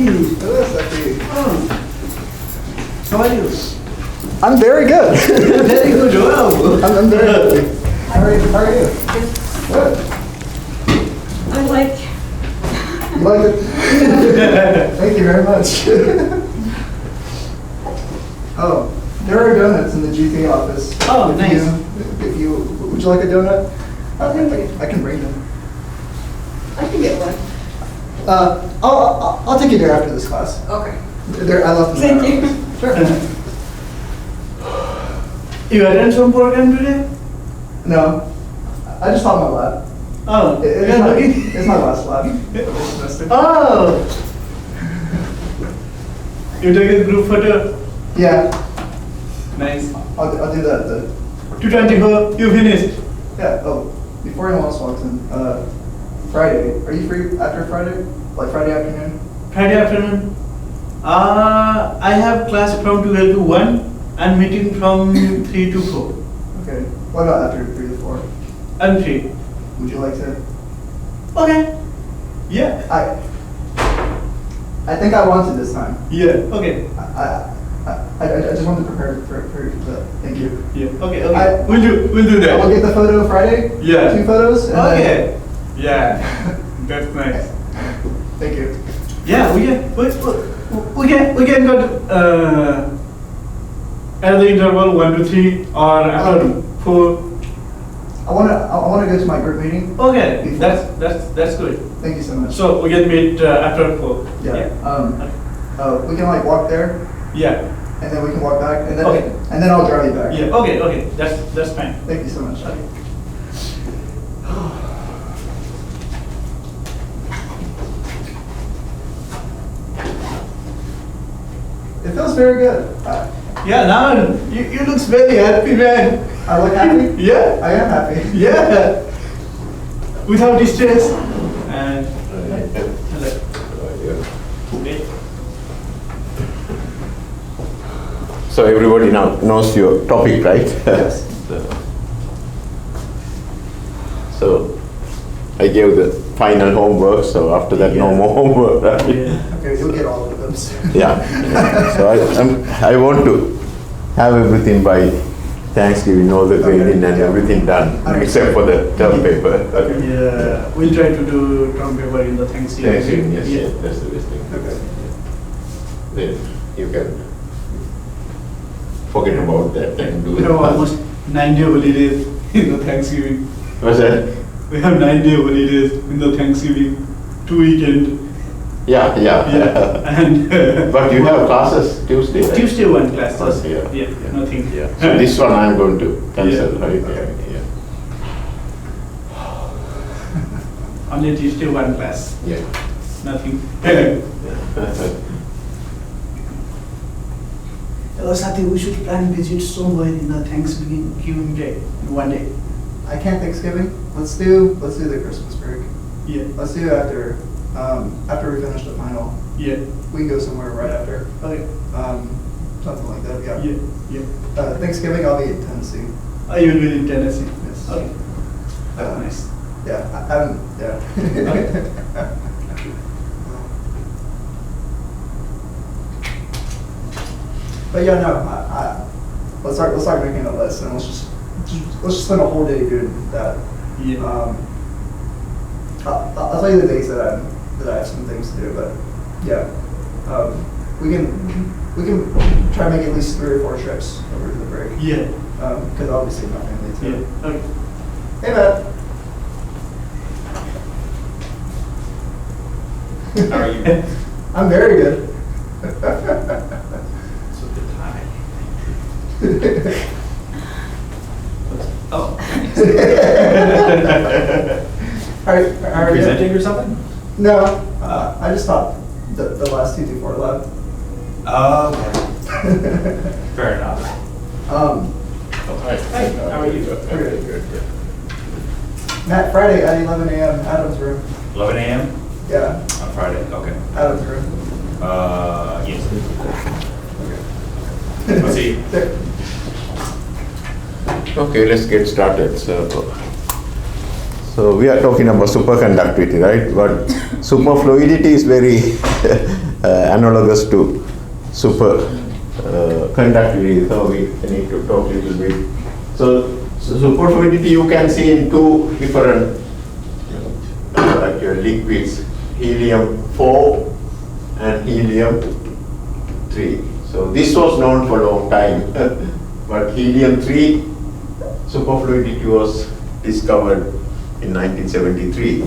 Sati. Hello, Sati. How are you? I'm very good. Very good. Wow. I'm very good. How are you? Good. I like. You like it? Thank you very much. Oh, there are donuts in the GT office. Oh, If nice. If you, would you like a donut? Thank you. I can bring them. I can get one. I'll take you there after this class. Okay. There, I left them. Thank there. you. Sure. You attend some program today? No, I just taught my lab. Oh, It's yeah, my, looking. it's my last lab. this semester. Oh. You take a group photo. Yeah, Nice. I'll do that. 224. You finished. Yeah. Oh, before anyone else walks in, Friday. Are you free after Friday? Like Friday afternoon? Friday afternoon. I have class from 12 to 1 and meeting from 3 to 4. Okay. What about after 3 to 4? I'm free. Would you like to? Okay. Yeah. I think I want to this time. Yeah. Okay. I just want to prepare for the. Thank you. Yeah. Okay. Okay. We'll do that. I'll get the photo Friday. Yeah. 2 photos. And Okay. Yeah. That's nice. Thank you. Yeah, we can go at the interval 1 to 3 or after 4. I wanna go to my group meeting. Okay, Before. that's good. Thank you so much. So we can meet after 4. Yeah. We can like walk there, Yeah. and then we can walk back, and then Okay. I'll drive you back. Yeah. Okay. Okay. That's fine. Thank you so much. It feels very good. Yeah. Now you looks very happy, man. I look happy. Yeah. I am happy. Yeah. Without stress and. So everybody now knows your topic, right? Yes. So I gave the final homework, so after that no Yeah. more homework, right? Yeah. Okay, you'll get all of those. Yeah. So I want to have everything by Thanksgiving, all the training and everything done, except for the term paper. Yeah. We'll try to do term paper in the Thanksgiving. Thanksgiving, yes, Yeah. yes, that's the best thing. Okay. Then you can forget about that and do We it. have almost 9-day holidays in the Thanksgiving. What's that? We have 9-day holidays in the Thanksgiving, 2 weekend. Yeah, yeah. Yeah. And But you have classes Tuesday, right? Tuesday one class. Oh, yeah. Yeah. Nothing. Yeah. So this one I'm going to cancel, Yeah. right? Okay. Yeah. Only Tuesday one class. Yeah. Nothing. Yeah. Hello, Sati. We should plan visit somewhere in the Thanksgiving day in 1 day. I can't Thanksgiving. Let's do the Christmas break. Yeah. Let's do after we finish the final. Yeah. We can go somewhere right after. Okay. Something like that. Yeah. Yeah. Yeah. Thanksgiving I'll be in Tennessee. You will be in Tennessee. Yes. Okay. That's nice. Yeah. Yeah. But yeah, no. Let's start making a list, and let's just spend a whole day doing that. Yeah. I'll tell you the days that I have some things to do, but yeah, we can try to make at least 3 or 4 trips over the break. Yeah. Because obviously my family too. Yeah. Okay. Hey, Matt. How are you? I'm very good. So good time. Oh. Are you Presenting or something? No, I just taught the last 224 lab. Oh, okay. Fair enough. Oh, hi. Hey, how are you? Good. Good. Matt, Friday at 11 a.m. Adam's room. 11 a.m. Yeah, on Friday. Okay. Adam's room. Yes. Okay. I'll see you. There. Okay, let's get started. So we are talking about superconductivity, right? But superfluidity is very analogous to super conductivity. So we need to talk a little bit. So superfluidity you can see in two different liquids, helium-4 and helium-3. So this was known for a long time, but helium-3 superfluidity was discovered in 1973.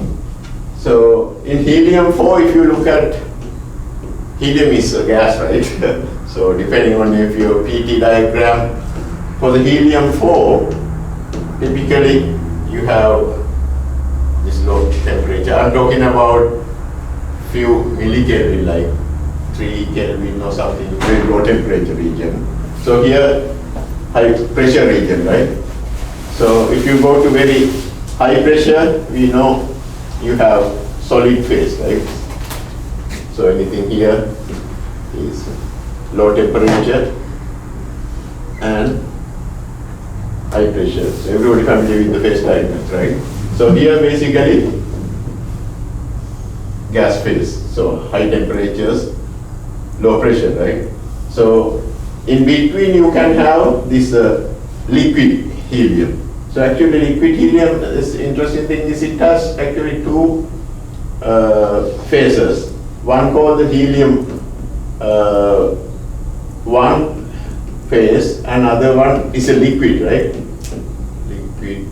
So in helium-4, if you look at, helium is a gas, right? So depending on if your PT diagram, for the helium-4, typically you have this low temperature. I'm talking about few millikelvin, like 3 Kelvin or something, very low temperature region. So here, high pressure region, right? So if you go to very high pressure, we know you have solid phase, right? So anything here is low temperature and high pressure. So everybody familiar with the phase diagrams, right? So here basically gas phase. So high temperatures, low pressure, right? So in between you can have this liquid helium. So actually liquid helium, this interesting thing is it has actually two phases. One called the helium 1 phase, another one is a liquid, right? Liquid.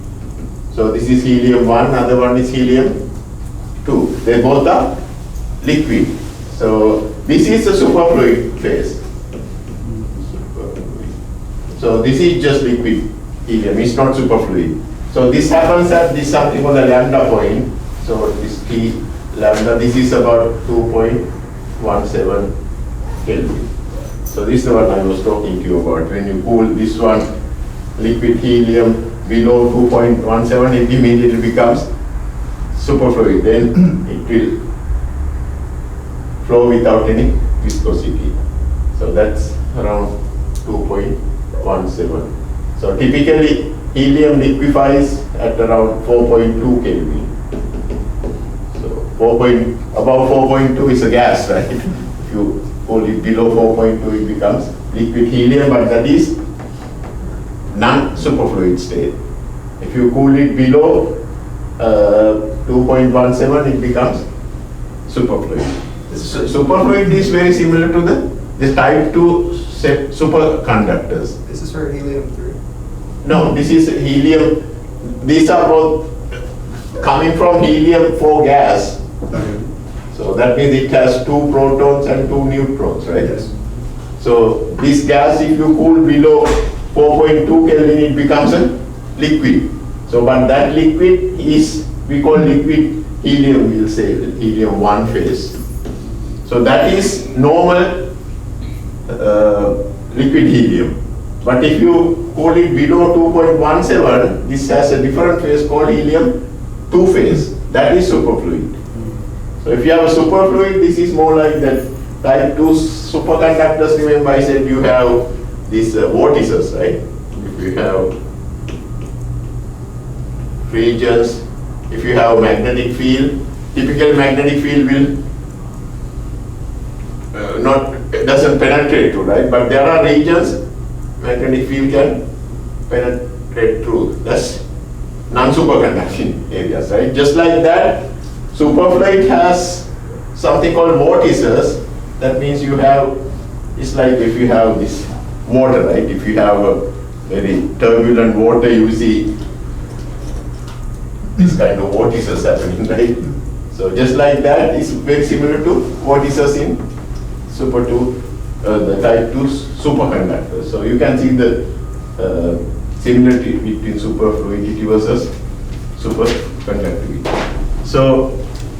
So this is helium 1, other one is helium 2. They both are liquid. So this is a superfluid phase. So this is just liquid helium, it's not superfluid. So this happens at this something called the lambda point. So this T lambda, this is about 2.17 Kelvin. So this is the one I was talking to you about. When you cool this one, liquid helium below 2.17, it immediately becomes superfluid. Then it will flow without any viscosity. So that's around 2.17. So typically helium liquefies at around 4.2 Kelvin. So above 4.2 is a gas, right? If you cool it below 4.2, it becomes liquid helium, but that is non-superfluid state. If you cool it below 2.17, it becomes superfluid. Superfluid is very similar to the type 2 superconductors. This is for helium-3. No, this is helium. These are both coming from helium-4 gas. So that means it has 2 protons and 2 neutrons, right? Yes. So this gas, if you cool below 4.2 Kelvin, it becomes a liquid. So but that liquid is, we call liquid helium, we'll say helium 1 phase. So that is normal liquid helium. But if you cool it below 2.17, this has a different phase called helium 2 phase. That is superfluid. So if you have a superfluid, this is more like that type 2 superconductors. Remember I said you have these vortices, right? If you have regions, if you have magnetic field, typical magnetic field will doesn't penetrate through, right? But there are regions magnetic field can penetrate through. That's non-superconducting areas, right? Just like that, superfluid has something called vortices. That means you have, it's like if you have this water, right? If you have a very turbulent water, you see this kind of vortices happening, right? So just like that, it's very similar to vortices in the type 2 superconductors. So you can see the similarity between superfluidity versus superconductivity. So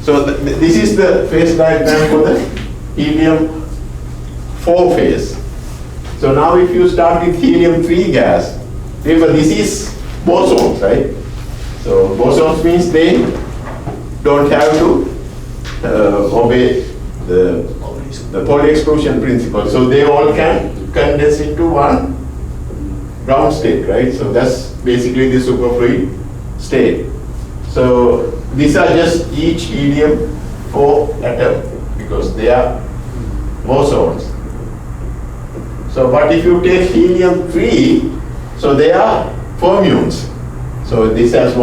this is the phase diagram for the helium 4 phase. So now if you start with helium 3 gas, remember this is bosons, right? So bosons means they don't have to obey the Pauli exclusion principle. So they all can condense into one ground state, right? So that's basically the superfluid state. So these are just each helium 4 atom because they are bosons. So, but if you take helium-3, so they are fermions. So this has 2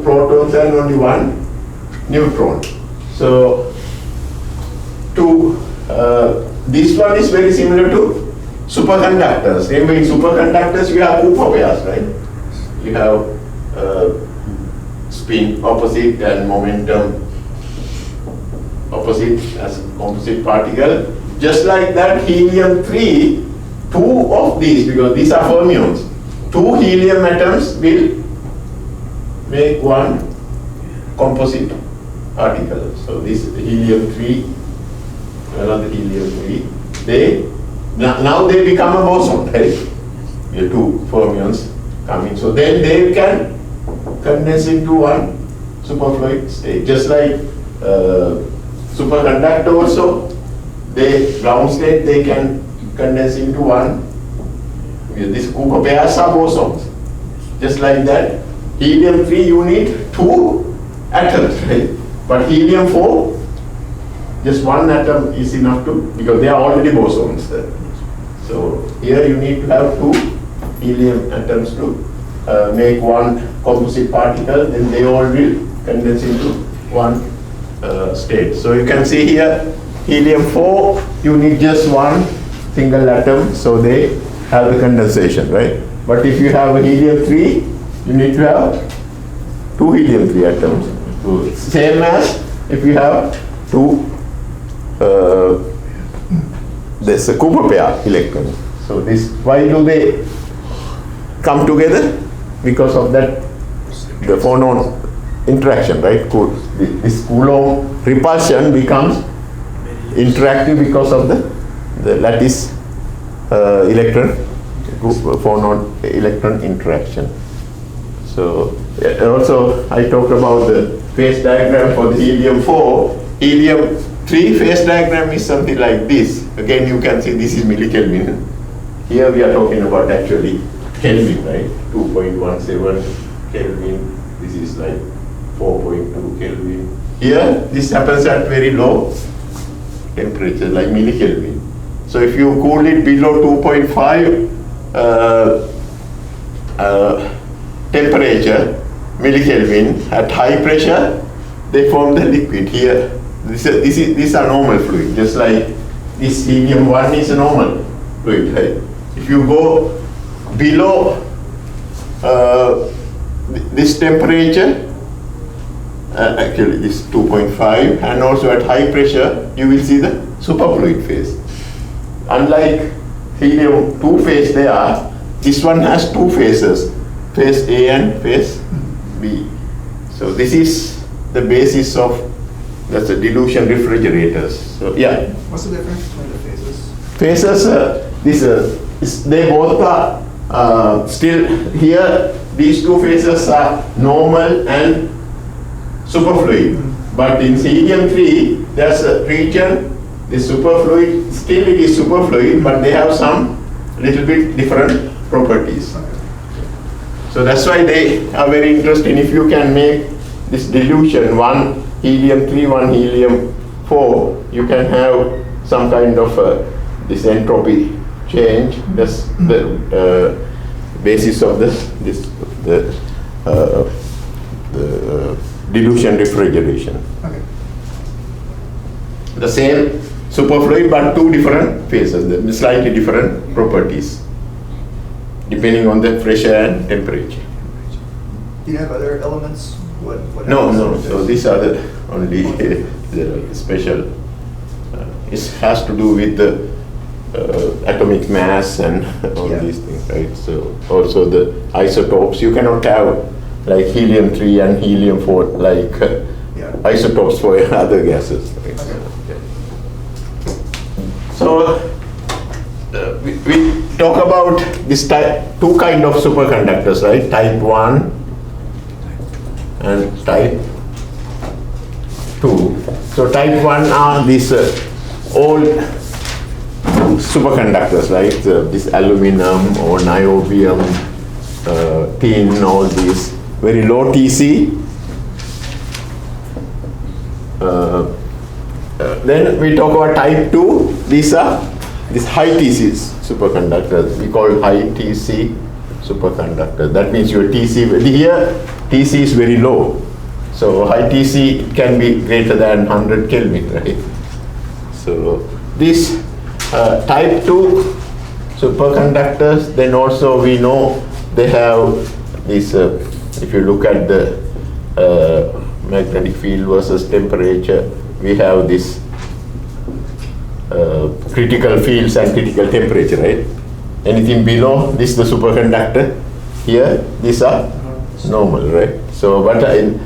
protons and only 1 neutron. So this one is very similar to superconductors. Remember, in superconductors you have Cooper pairs, right? You have spin opposite and momentum opposite as composite particle. Just like that, helium-3, 2 of these, because these are fermions, 2 helium atoms will make 1 composite particle. So this helium-3, another helium-3, now they become a boson, right? The 2 fermions coming. So then they can condense into 1 superfluid state. Just like superconductor also, ground state, they can condense into 1. These Cooper pairs are bosons. Just like that, helium-3 you need 2 atoms, right? But helium-4, just 1 atom is enough to, because they are already bosons. So here you need to have 2 helium atoms to make 1 composite particle, then they all will condense into 1 state. So you can see here, helium-4, you need just 1 single atom, so they have the condensation, right? But if you have a helium-3, you need to have 2 helium-3 atoms. So same as if you have 2 this Cooper pair electrons. So this, why do they come together? Because of that, the phonon interaction, right? This Coulomb repulsion becomes interactive because of the lattice electron phonon electron interaction. So also I talked about the phase diagram for the helium-4. Helium-3 phase diagram is something like this. Again, you can see this is millikelvin. Here we are talking about actually Kelvin, right? 2.17 Kelvin. This is like 4.2 Kelvin. Here, this happens at very low temperature, like millikelvin. So if you cool it below 2.5 temperature, millikelvin, at high pressure, they form the liquid. Here, these are normal fluid, just like this helium-1 is a normal fluid, right? If you go below this temperature, actually this 2.5, and also at high pressure, you will see the superfluid phase. Unlike helium-2 phase this one has 2 phases, phase A and phase B. So this is the basis of the dilution refrigerators. So yeah. What's the difference between the phases? Phases, they both are still here. These 2 phases are normal and superfluid. But in helium-3, there's a region, the superfluid, still it is superfluid, but they have some little bit different properties. So that's why they are very interested. If you can make this dilution, 1 helium-3, 1 helium-4, you can have some kind of this entropy change. That's the basis of the dilution refrigeration. Okay. The same superfluid, but 2 different phases, slightly different properties, depending on the pressure and temperature. Do you have other elements? What No. happens So with these are the only the special. It has to do with the atomic mass and all Yeah. these things, right? So also the isotopes. You cannot have like helium-3 and helium-4 like Yeah. isotopes for other gases. Right? Okay. Yeah. So we talk about this type 2 kind of superconductors, right? Type 1 and type 2. So type 1 are these old superconductors, right? This aluminum or niobium, tin, all these very low Tc, then we talk about type 2. These are high TC superconductors. We call high TC superconductor. That means your TC, here TC is very low. So high TC can be greater than 100 Kelvin, right? So this type 2 superconductors, then also we know they have this, if you look at the magnetic field versus temperature, we have this critical fields and critical temperature, right? Anything below this, the superconductor, here, these are normal, right? So, but in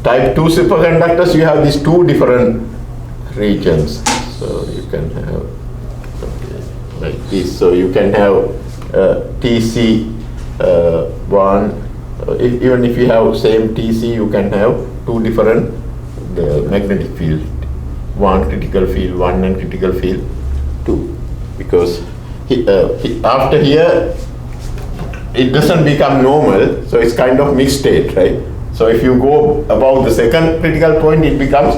type 2 superconductors, you have these two different regions. So you can have like this. So you can have TC1, even if you have same TC, you can have two different magnetic field. One critical field 1 and critical field 2, because after here it doesn't become normal, so it's kind of mixed state, right? So if you go above the second critical point, it becomes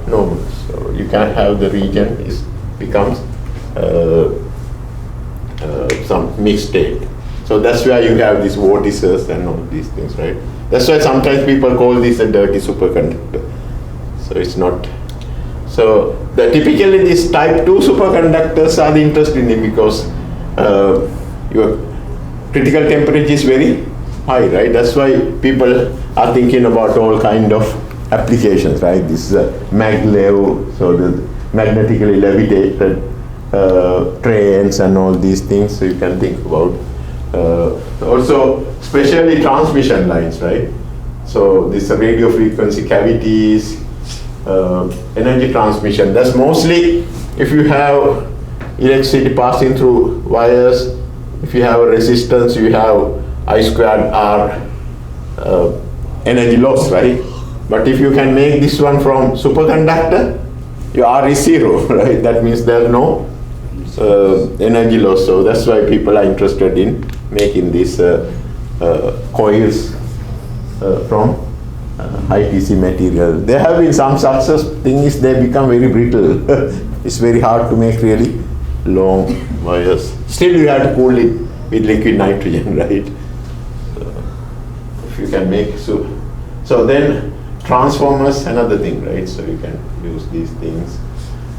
normal. So you can have the region becomes some mixed state. So that's why you have these vortices and all these things, right? That's why sometimes people call this a dirty superconductor. So it's not. So typically these type 2 superconductors are interesting because your critical temperature is very high, right? That's why people are thinking about all kind of applications, right? This maglev, so the magnetically levitated trains and all these things. So you can think about also especially transmission lines, right? So this radio frequency cavities, energy transmission. That's mostly if you have electricity passing through wires. If you have a resistance, you have I squared R energy loss, right? But if you can make this one from superconductor, your R is 0, right? That means there's no energy loss. So that's why people are interested in making these coils from high TC material. There have been some success. Thing is, they become very brittle. It's very hard to make really long wires. Still, you have to cool it with liquid nitrogen, right? So, if you can make so then transformers, another thing, right? So you can use these things.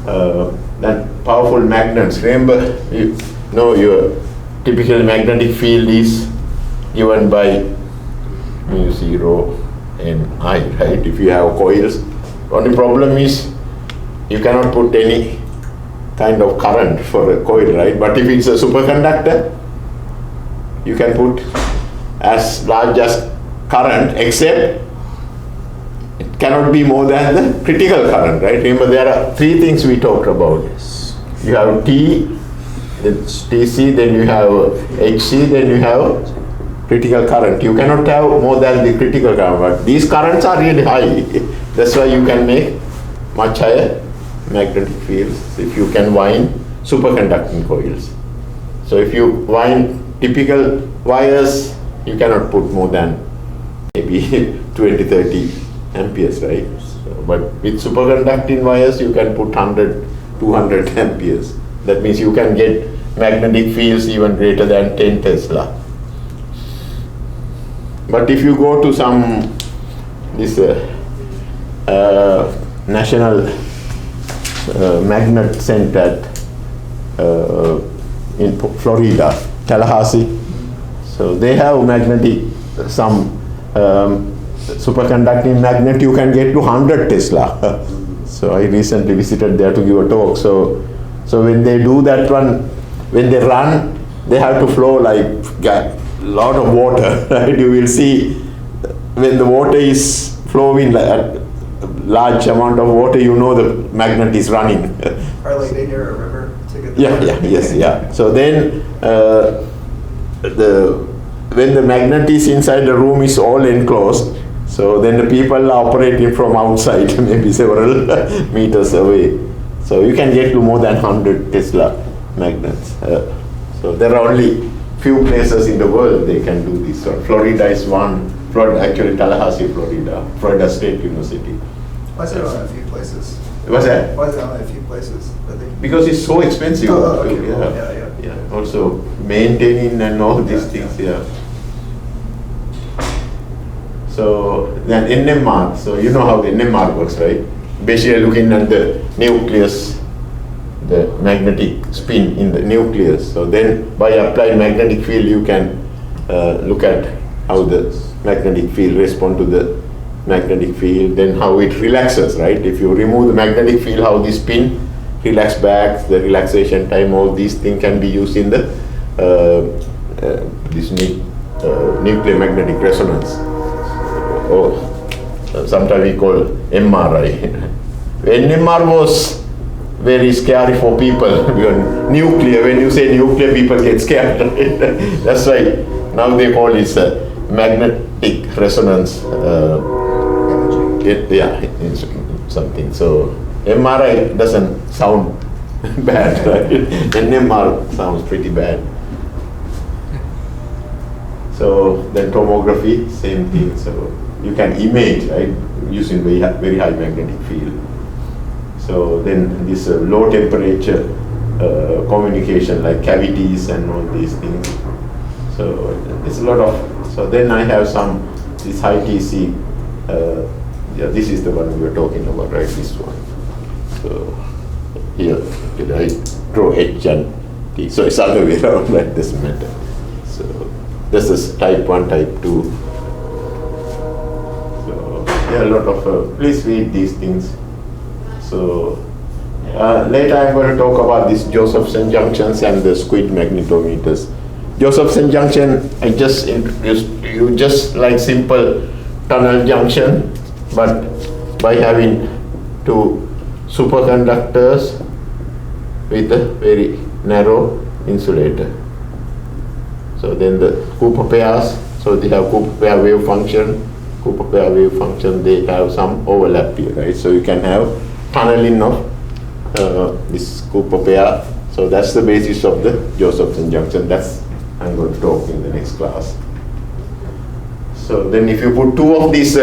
Then powerful magnets. Remember, you know your typical magnetic field is given by μ0 and I, right? If you have coils, only problem is you cannot put any kind of current for a coil, right? But if it's a superconductor, you can put as large as current, except it cannot be more than the critical current, right? Remember, there are three things we talked about. You have T, then TC, then you have HC, then you have critical current. You cannot have more than the critical current, but these currents are really high. That's why you can make much higher magnetic fields if you can wind superconducting coils. So if you wind typical wires, you cannot put more than maybe 20-30 amperes, right? So, but with superconducting wires, you can put 100-200 amperes. That means you can get magnetic fields even greater than 10 Tesla. But if you go to some this national magnet center in Florida, Tallahassee, so they have magnetic some superconducting magnet. You can get to 100 Tesla. So I recently visited there to give a talk. So when they do that one, when they run, they have to flow like a lot of water, right? You will see when the water is flowing like a large amount of water, you know the magnet is running. Or like they near a river to get the Yeah. So then when the magnet is inside the room is all enclosed, so then the people are operating from outside, maybe several meters away. So you can get to more than 100 Tesla magnets. So there are only few places in the world they can do this. So Florida is one. Actually Tallahassee, Florida State University. I said on a few places. What's that? Why is it only a few places? I think. Because it's so expensive. Oh, okay, yeah. well, yeah. Yeah. Also maintaining and all these things. Yeah. So then NMR. So you know how the NMR works, right? Basically looking at the nucleus, the magnetic spin in the nucleus. So then by applied magnetic field, you can look at how the magnetic field respond to the magnetic field, then how it relaxes, right? If you remove the magnetic field, how the spin relax back, the relaxation time, all these things can be used in the nuclear magnetic resonance. Or sometimes we call MRI. NMR was very scary for people. Nuclear, when you say nuclear, people get scared. That's why now they call it magnetic resonance. It's something. So MRI doesn't sound bad, right? NMR sounds pretty bad. So then tomography, same thing. So you can image, right, using very high magnetic field. So then this low temperature communication, like cavities and all these things. So it's a lot of. So then I have this high TC. This is the one we were talking about, right? This one. So here, I draw H and T. So it's other way around, like this matter. So this is type 1, type 2. So there are a lot of. Please read these things. So later I'm going to talk about these Josephson junctions and the squid magnetometers. Josephson junction, I just introduced you just like simple tunnel junction, but by having two superconductors with a very narrow insulator. So then the Cooper pairs, so they have Cooper pair wave function, they have some overlap here, right? So you can have tunneling of this Cooper pair. So that's the basis of the Josephson junction. That's I'm going to talk in the next class. So then if you put two of these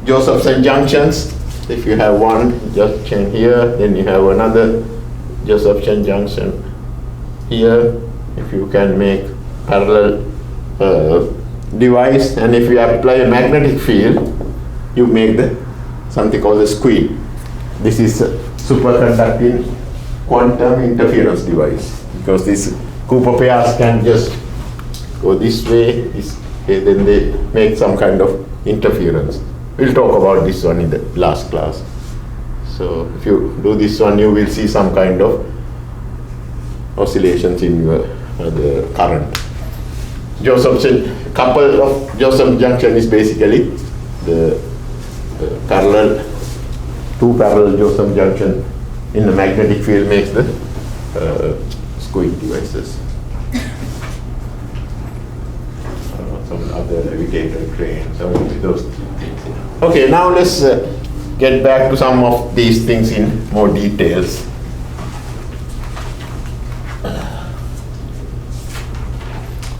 Josephson junctions, if you have one junction here, then you have another Josephson junction here. If you can make parallel device, and if you apply a magnetic field, you make something called the squid. This is a superconducting quantum interference device, because these Cooper pairs can just go this way, then they make some kind of interference. We'll talk about this one in the last class. So if you do this one, you will see some kind of oscillations in your the current. Josephson, couple of Josephson junction is basically the two parallel Josephson junction in the magnetic field makes the squid devices. Some other levitator trains, some of those things. Okay, now let's get back to some of these things in more details.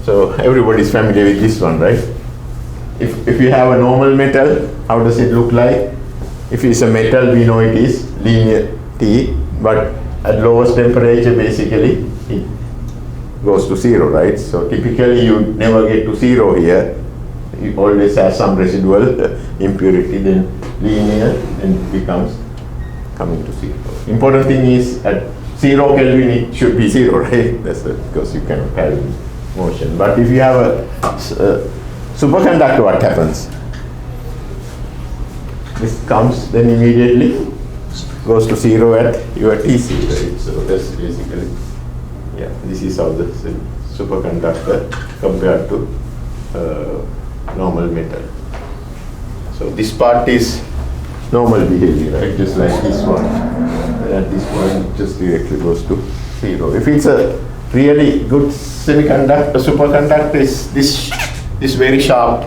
So everybody is familiar with this one, right? If you have a normal metal, how does it look like? If it's a metal, we know it is linear T, but at lowest temperature, basically, it goes to 0, right? So typically, you never get to 0 here. It always has some residual impurity, then linear, and it becomes coming to 0. Important thing is at 0 Kelvin, it should be 0, right? That's because you cannot have motion. But if you have a superconductor, what happens? This comes, then immediately goes to 0 at your TC, right? So that's basically, this is how the superconductor compared to normal metal. So this part is normal behavior, right? Just like this one. And at this point, it just directly goes to 0. If it's a really good superconductor is this very sharp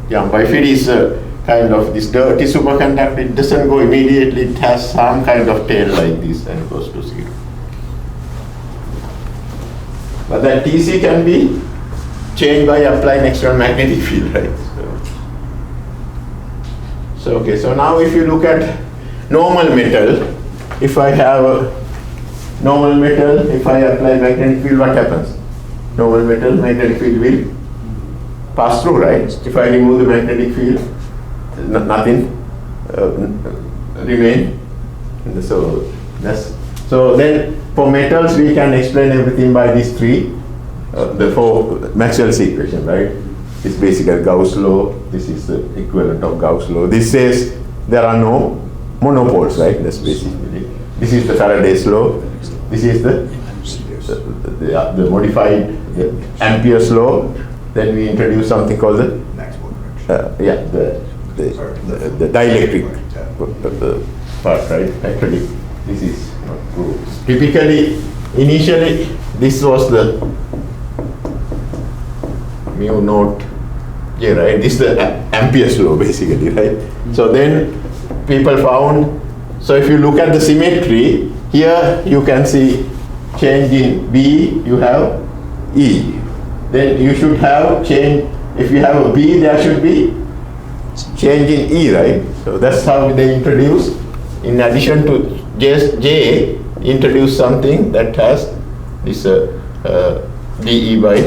jump. If it is kind of this dirty superconductor, it doesn't go immediately, it has some kind of tail like this and goes to 0. But that TC can be changed by applying external magnetic field, right? So okay, so now if you look at normal metal, if I have a normal metal, if I apply magnetic field, what happens? Normal metal, magnetic field will pass through, right? If I remove the magnetic field, nothing remain. So then for metals we can explain everything by these three, the four Maxwell's equation, right? It's basically Gauss law. This is the equivalent of Gauss law. This says there are no monopoles, right? That's basically. This is the Faraday's law. This is the modified Ampere's law. Then we introduce something called the the dielectric part, right? Actually, this is not true. Typically, initially, this was the mu naught J, right? This is the Ampere's law, basically, right? So then people found, so if you look at the symmetry, here you can see change in B, you have E. Then you should have change, if you have a B, there should be change in E, right? So that's how they introduce, in addition to J, introduce something that has this dE by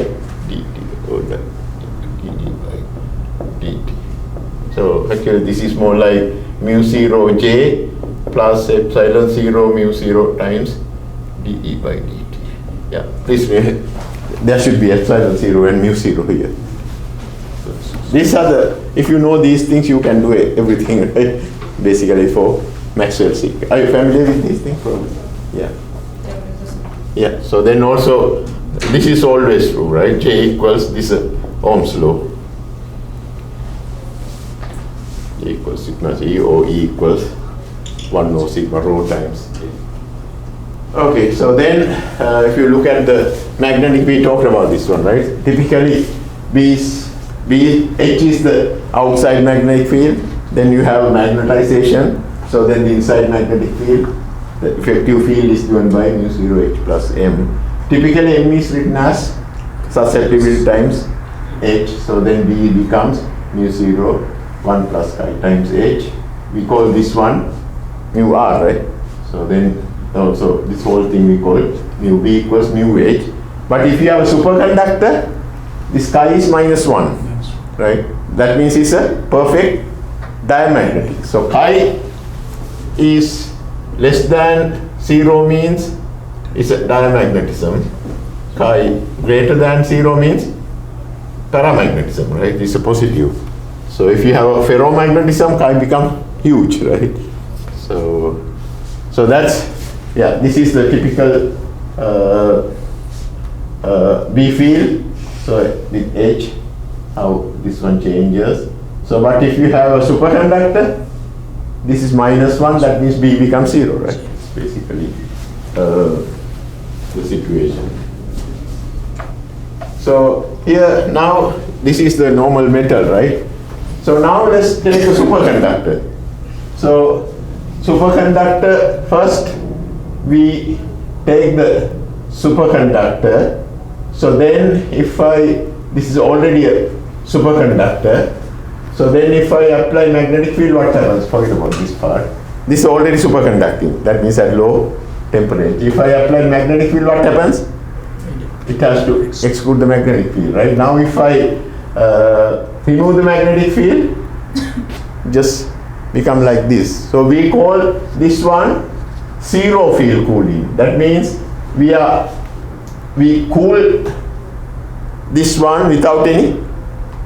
dt, or dE by dt. So actually this is more like mu 0 J plus epsilon 0 mu 0 times dE by dt. Yeah, please, there should be epsilon 0 and mu 0 here. These are the, if you know these things, you can do everything, right? Basically for Maxwell's equation. Are you familiar with these things? Probably. Yeah. Yeah. So then also, this is always true, right? J equals this Ohm's law. J equals sigma G, or E equals 1 over sigma rho times J. Okay. So then, if you look at the magnetic, we talked about this one, right? Typically, H is the outside magnetic field, then you have magnetization, so then the inside magnetic field, the effective field is given by mu 0 H plus M. Typically M is written as susceptibility times H, so then B becomes mu 0 1 plus chi times H. We call this one mu R, right? So then also this whole thing we call mu B equals mu H. But if you have a superconductor, this chi is -1. Right? That means it's a perfect diamagnetic. So chi is less than 0 means it's a diamagnetism. Chi greater than 0 means paramagnetism, right? It's a positive. So if you have a ferromagnetism, chi become huge, right? So that's, yeah, this is the typical B field. So with H, how this one changes. So but if you have a superconductor, this is -1, that means B becomes 0, right? It's basically the situation. So here now this is the normal metal, right? So now let's take a superconductor. So superconductor, first we take the superconductor. So then if this is already a superconductor, so then if I apply magnetic field, what happens? Forget about this part. This is already superconducting, that means at low temperature. If I apply magnetic field, what happens? It has to exclude the magnetic field, right? Now if I remove the magnetic field, just become like this. So we call this one zero field cooling. That means we cool this one without any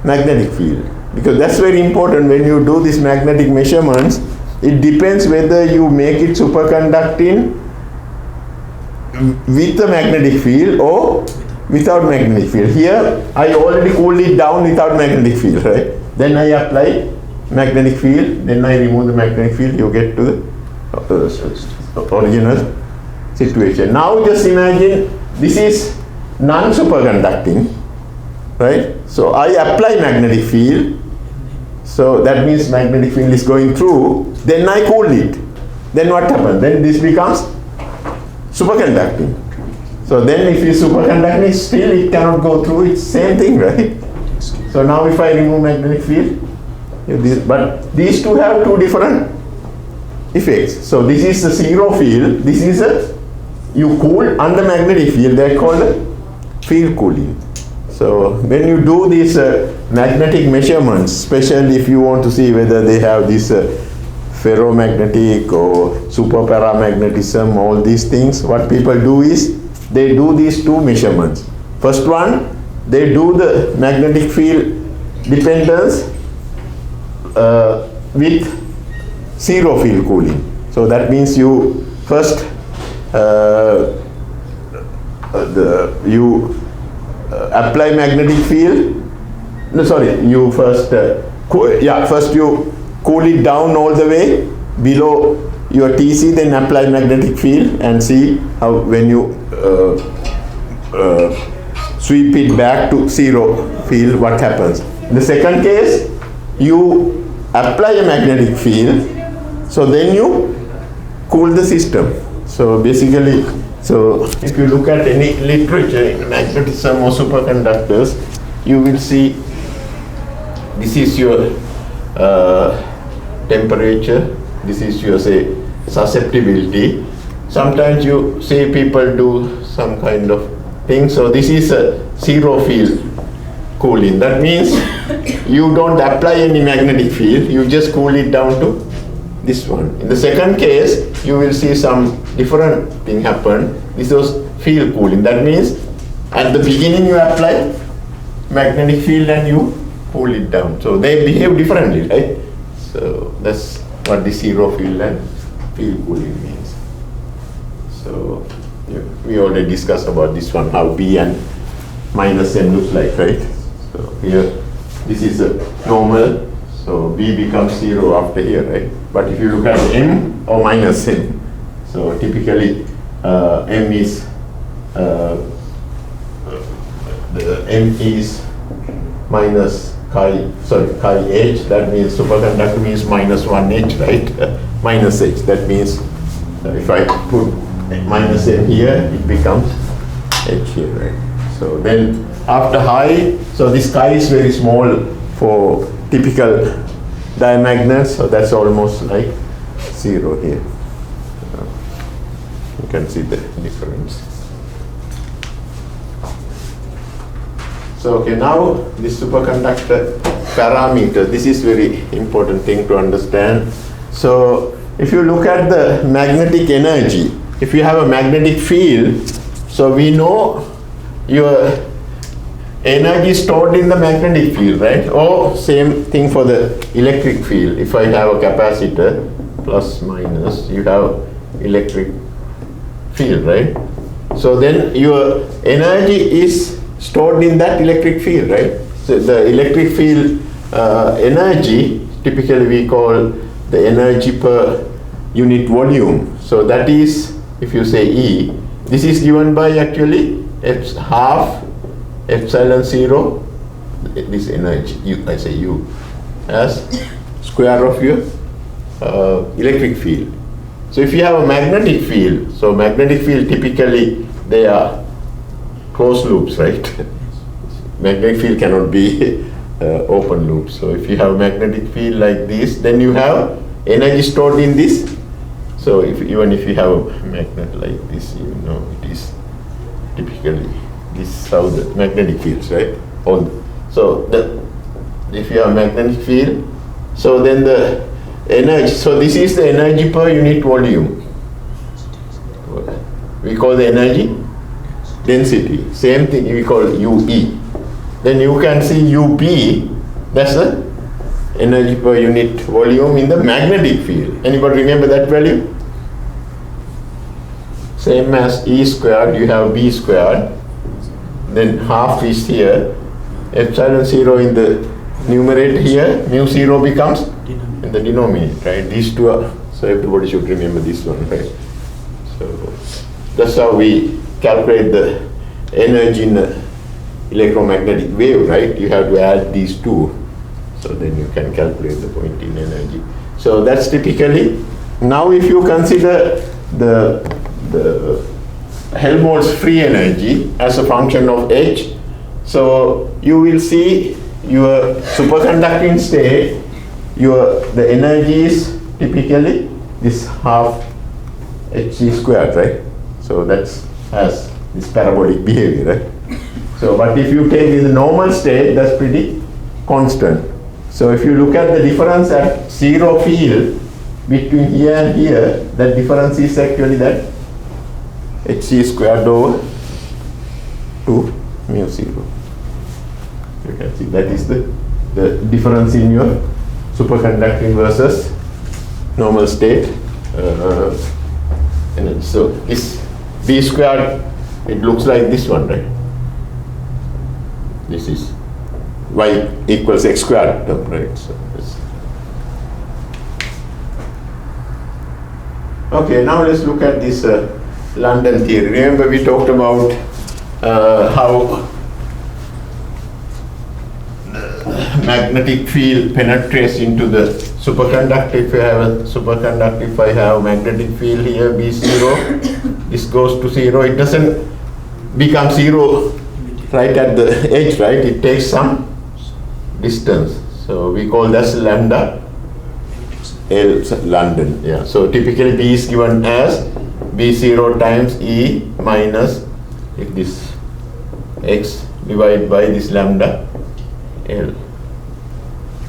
magnetic field, because that's very important when you do these magnetic measurements. It depends whether you make it superconducting with a magnetic field or without magnetic field. Here I already cooled it down without magnetic field, right? Then I apply magnetic field, then I remove the magnetic field, you get to the original situation. Now just imagine this is non-superconducting, right? So I apply magnetic field, so that means magnetic field is going through, then I cool it. Then what happens? Then this becomes superconducting. So then if it's superconducting, still it cannot go through, it's same thing, right? So now if I remove magnetic field, but these two have two different effects. So this is the zero field. This is a, you cool under magnetic field, they call it field cooling. So when you do these magnetic measurements, especially if you want to see whether they have this ferromagnetic or superparamagnetism, all these things, what people do is they do these two measurements. First one, they do the magnetic field dependence with zero field cooling. So that means you first apply magnetic field. No, sorry. You first first you cool it down all the way below your TC, then apply magnetic field and see how when you sweep it back to zero field, what happens. In the second case, you apply a magnetic field, so then you cool the system. So basically, so if you look at any literature in magnetism or superconductors, you will see this is your temperature, this is your, say, susceptibility. Sometimes you see people do some kind of thing. So this is a zero field cooling. That means you don't apply any magnetic field, you just cool it down to this one. In the second case, you will see some different thing happen. This was field cooling. That means at the beginning you apply magnetic field and you cool it down. So they behave differently, right? So that's what the zero field and field cooling means. So we already discussed about this one, how B and minus N looks like, right? So here, this is a normal, so B becomes zero after here, right? But if you look at M or minus N, so typically M is, the M is minus chi H, that means superconductor means minus 1 H, right? Minus H, that means if I put minus N here, it becomes H here, right? So then after high, so this chi is very small for typical diamagnets, so that's almost like zero here. You can see the difference. So okay, now this superconductor parameter, this is very important thing to understand. So if you look at the magnetic energy, if you have a magnetic field, so we know your energy stored in the magnetic field, right? Or same thing for the electric field. If I have a capacitor, plus minus, you have electric field, right? So then your energy is stored in that electric field, right? So the electric field energy, typically we call the energy per unit volume. So that is, if you say E, this is given by actually half epsilon 0, this energy, I say U, as square of your electric field. So if you have a magnetic field, so magnetic field typically they are closed loops, right? Magnetic field cannot be open loop. So if you have magnetic field like this, then you have energy stored in this. So even if you have a magnet like this, you know it is typically this is how the magnetic fields, right? So if you have magnetic field, so then the energy, so this is the energy per unit volume. We call the energy density. Same thing we call UE. Then you can see UB, that's the energy per unit volume in the magnetic field. Anybody remember that value? Same as E squared, you have B squared. Then half is here. Epsilon 0 in the numerator here, mu 0 becomes in the denominator, right? These two are, so everybody should remember this one, right? So that's how we calculate the energy in the electromagnetic wave, right? You have to add these two, so then you can calculate the point in energy. So that's typically, now if you consider the Helmholtz free energy as a function of H, so you will see your superconducting state, the energy is typically this half hc squared, right? So that's has this parabolic behavior, right? So, but if you take in the normal state, that's pretty constant. So if you look at the difference at zero field between here and here, that difference is actually that hc squared over 2 mu 0. You can see that is the difference in your superconducting versus normal state energy. So this b squared, it looks like this one, right? This is y equals x squared term, right? So this. Okay, now let's look at this London theory. Remember we talked about how magnetic field penetrates into the superconductor. If you have a superconductor, if I have magnetic field here B0, this goes to 0. It doesn't become 0 right at the edge, right? It takes some distance. So we call that lambda L London. Yeah. So typically B is given as B0 times E minus if this x divided by this lambda L.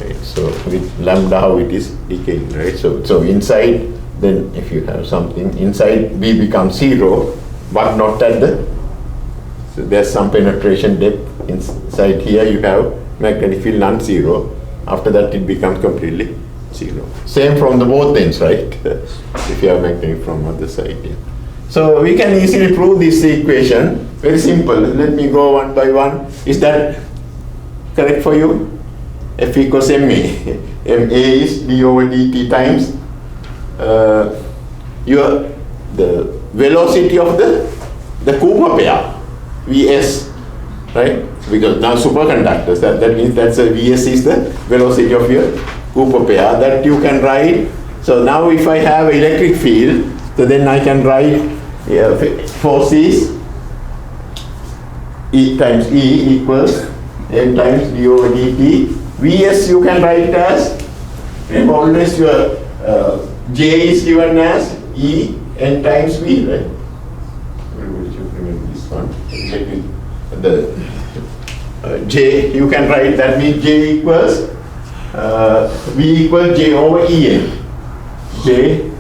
Right, so with lambda how it is decaying, right? So inside, then if you have something inside, B becomes 0, but not at the, so there's some penetration depth inside here. You have magnetic field non-zero. After that it becomes completely 0. Same from the both ends, right? If you have magnetic from other side here. So we can easily prove this equation. Very simple. Let me go one by one. Is that correct for you? F equals ma. Ma is d over dt times the velocity of the Cooper pair, Vs, right? Because now superconductors, that means that's a Vs is the velocity of your Cooper pair that you can write. So now if I have electric field, so then I can write force is E times E equals m times d over dt. Vs you can write as, remember always your J is given as E n times V, right? Everybody should remember this one. The J you can write, that means J equals V equals J over En. J,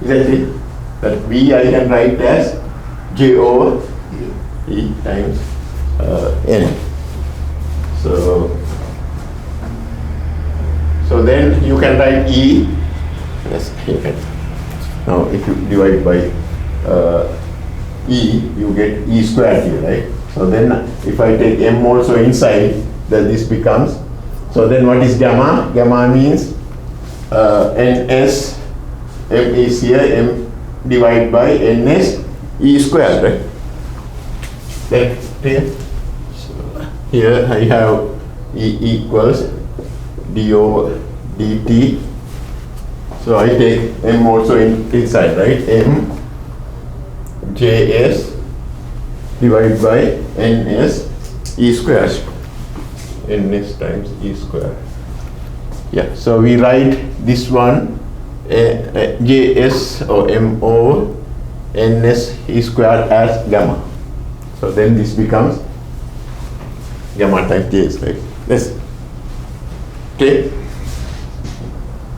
isn't it? That V I can write as J over E times N. So then you can write E. Yes, you can. Now if you divide by E, you get E squared here, right? So then if I take M also inside, then this becomes, so then what is gamma? Gamma means Ns, M is here, M divided by Ns E squared, right? That clear? So here I have E equals d over dt. So I take M also inside, right? M Js divided by Ns E squared. Ns times E squared. Yeah, so we write this one Js or M over Ns E squared as gamma. So then this becomes gamma times Js, right? Yes. Okay?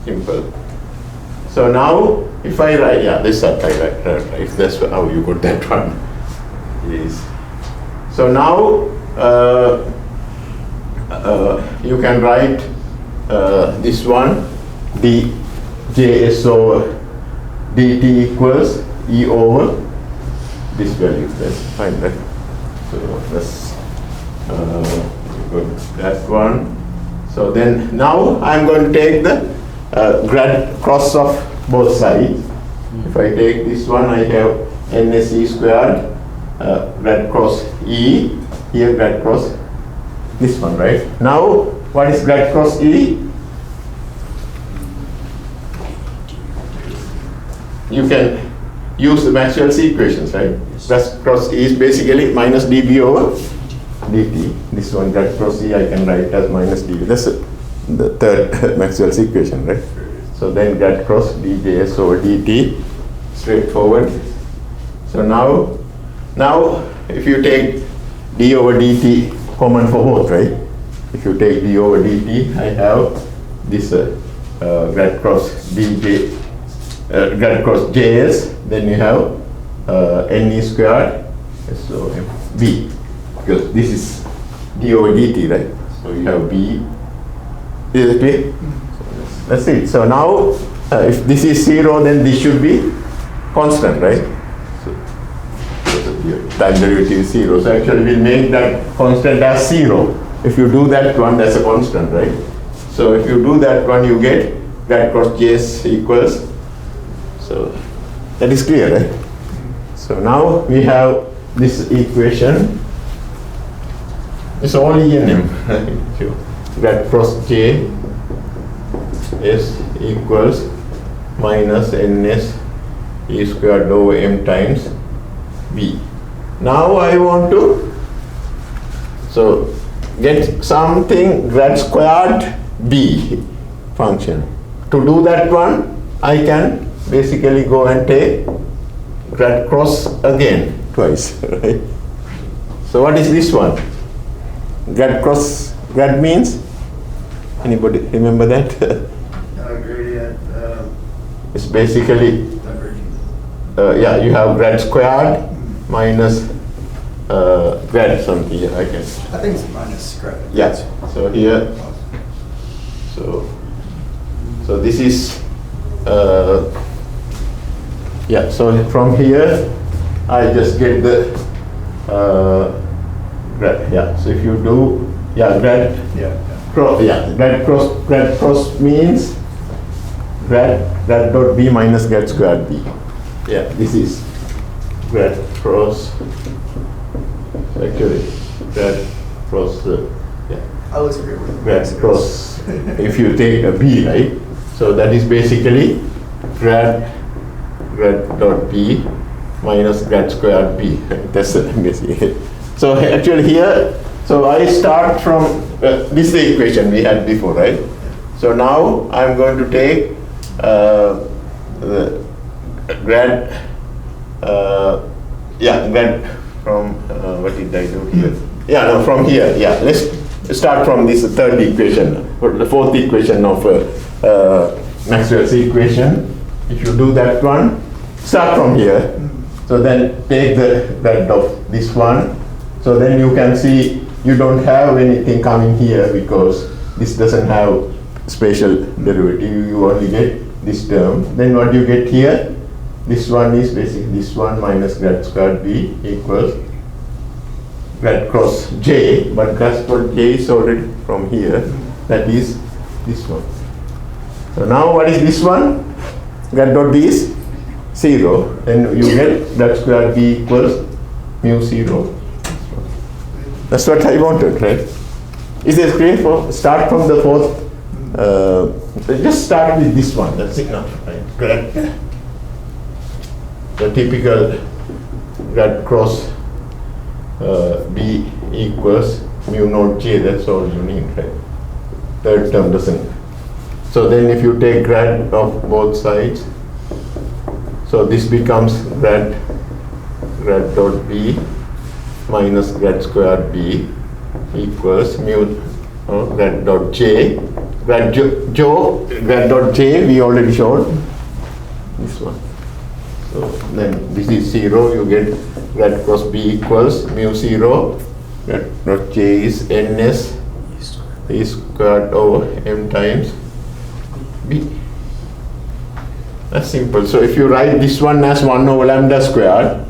Simple. So now, if I write, yeah, this I write, if that's how you got that one. Yes. So now, you can write this one, d Js over dt equals E over this value. That's fine, right? So that's that one. So then now I'm going to take the grad cross of both sides. If I take this one, I have NSE squared, grad cross E, here grad cross this one, right? Now what is grad cross E? You can use the Maxwell's equations, right? Grad cross E is basically minus dB over dt. This one grad cross E I can write as minus dB. That's the third Maxwell's equation, right? So then grad cross djs over dt, straightforward. So now if you take d over dt common for both, right? If you take d over dt, I have this grad cross dj, grad cross js, then you have ne squared, so b, because this is d over dt, right? So you have b. Is it clear? So that's it. So now if this is 0, then this should be constant, right? So time derivative is 0. So actually we'll make that constant as 0. If you do that one, that's a constant, right? So if you do that one, you get grad cross js equals. So that is clear, right? So now we have this equation. It's only ENM, right? Grad cross j is equals minus ns e squared over m times b. Now I want to get something grad squared b function. To do that one, I can basically go and take grad cross again twice, right? So what is this one? Grad cross, grad means? Anybody remember that? Gradient. It's basically, you have grad squared minus grad something, I guess. I think it's minus grad. Yeah, so here, so this is, so from here, I just get the grad, so if you do, grad cross, grad cross means grad dot b minus grad squared b. Yeah, this is grad cross, actually, grad cross, I was agree with grad cross, if you take a b, right? So that is basically grad dot b minus grad squared b. That's basically. So actually here, so I start from this is the equation we had before, right? So now I'm going to take the grad, grad from what did I do here? From here. Let's start from this third equation, or the fourth equation of Maxwell's equation. If you do that one, start from here. So then take the grad of this one. So then you can see you don't have anything coming here because this doesn't have spatial derivative. You only get this term. Then what you get here? This one is basically this one minus grad squared b equals grad cross j, but grad cross j is already from here. That is this one. So now what is this one? Grad dot b is 0. Then you get grad squared b equals mu 0. That's what I wanted, right? Is this clear? Start from the fourth. Just start with this one. That's enough, right? Grad. The typical grad cross b equals mu naught j. That's all you need, right? Third term doesn't. So then, if you take grad of both sides, so this becomes grad dot b minus grad squared b equals mu grad dot j. Grad dot j we already showed this one. So then this is 0. You get grad cross b equals mu 0. Grad dot j is ns e squared over m times b. That's simple. So if you write this one as 1 over lambda squared,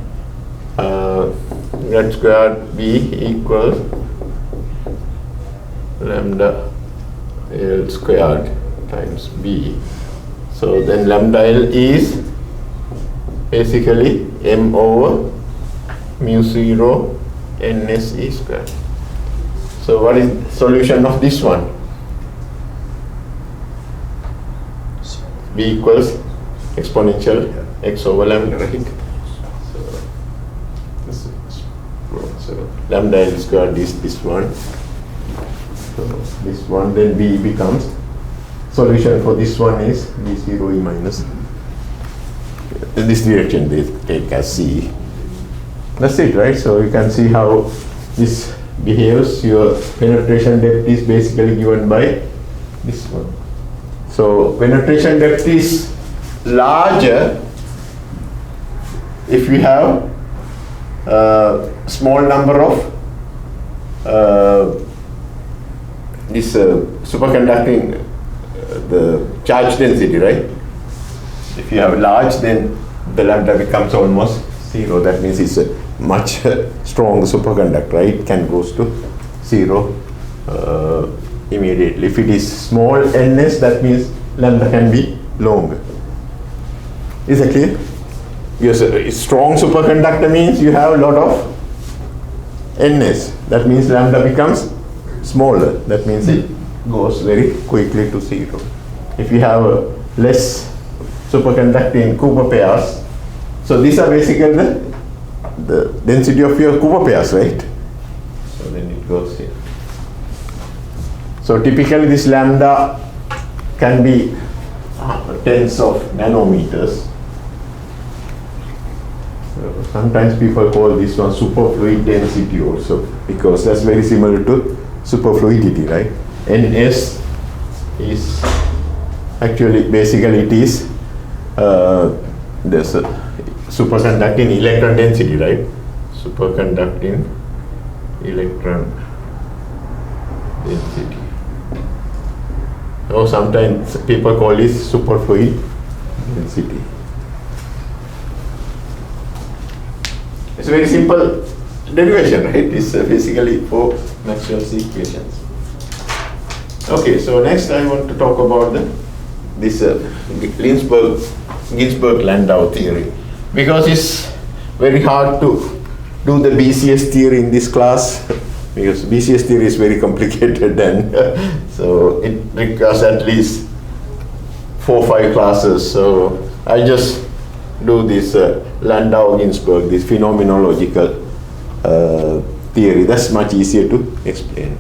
grad squared b equals lambda L squared times b. So then lambda L is basically m over mu 0 ns e squared. So what is the solution of this one? B equals exponential x over lambda, right? So lambda L squared is this one. So this one, then b becomes solution for this one is B0 E minus. In this direction they take as C. That's it, right? So you can see how this behaves. Your penetration depth is basically given by this one. So penetration depth is larger if you have a small number of this superconducting the charge density, right? If you have large, then the lambda becomes almost 0. That means it's a much strong superconductor, right? It can goes to 0 immediately. If it is small ns, that means lambda can be longer. Is that clear? Yes, a strong superconductor means you have a lot of ns. That means lambda becomes smaller. That means it goes very quickly to 0. If you have less superconducting Cooper pairs, so these are basically the density of your Cooper pairs, right? So then it goes here. So typically this lambda can be tens of nanometers. Sometimes people call this one superfluid density also, because that's very similar to superfluidity, right? Ns is actually, basically it is there's a superconducting electron density, right? Superconducting electron density. Or sometimes people call it superfluid density. It's a very simple derivation, right? It's basically for Maxwell's equations. Okay, so next I want to talk about this Ginsburg-Landau theory, because it's very hard to do the BCS theory in this class, because BCS theory is very complicated, and so it requires at least 4 or 5 classes. So I just do this Landau-Ginsburg, this phenomenological theory. That's much easier to explain.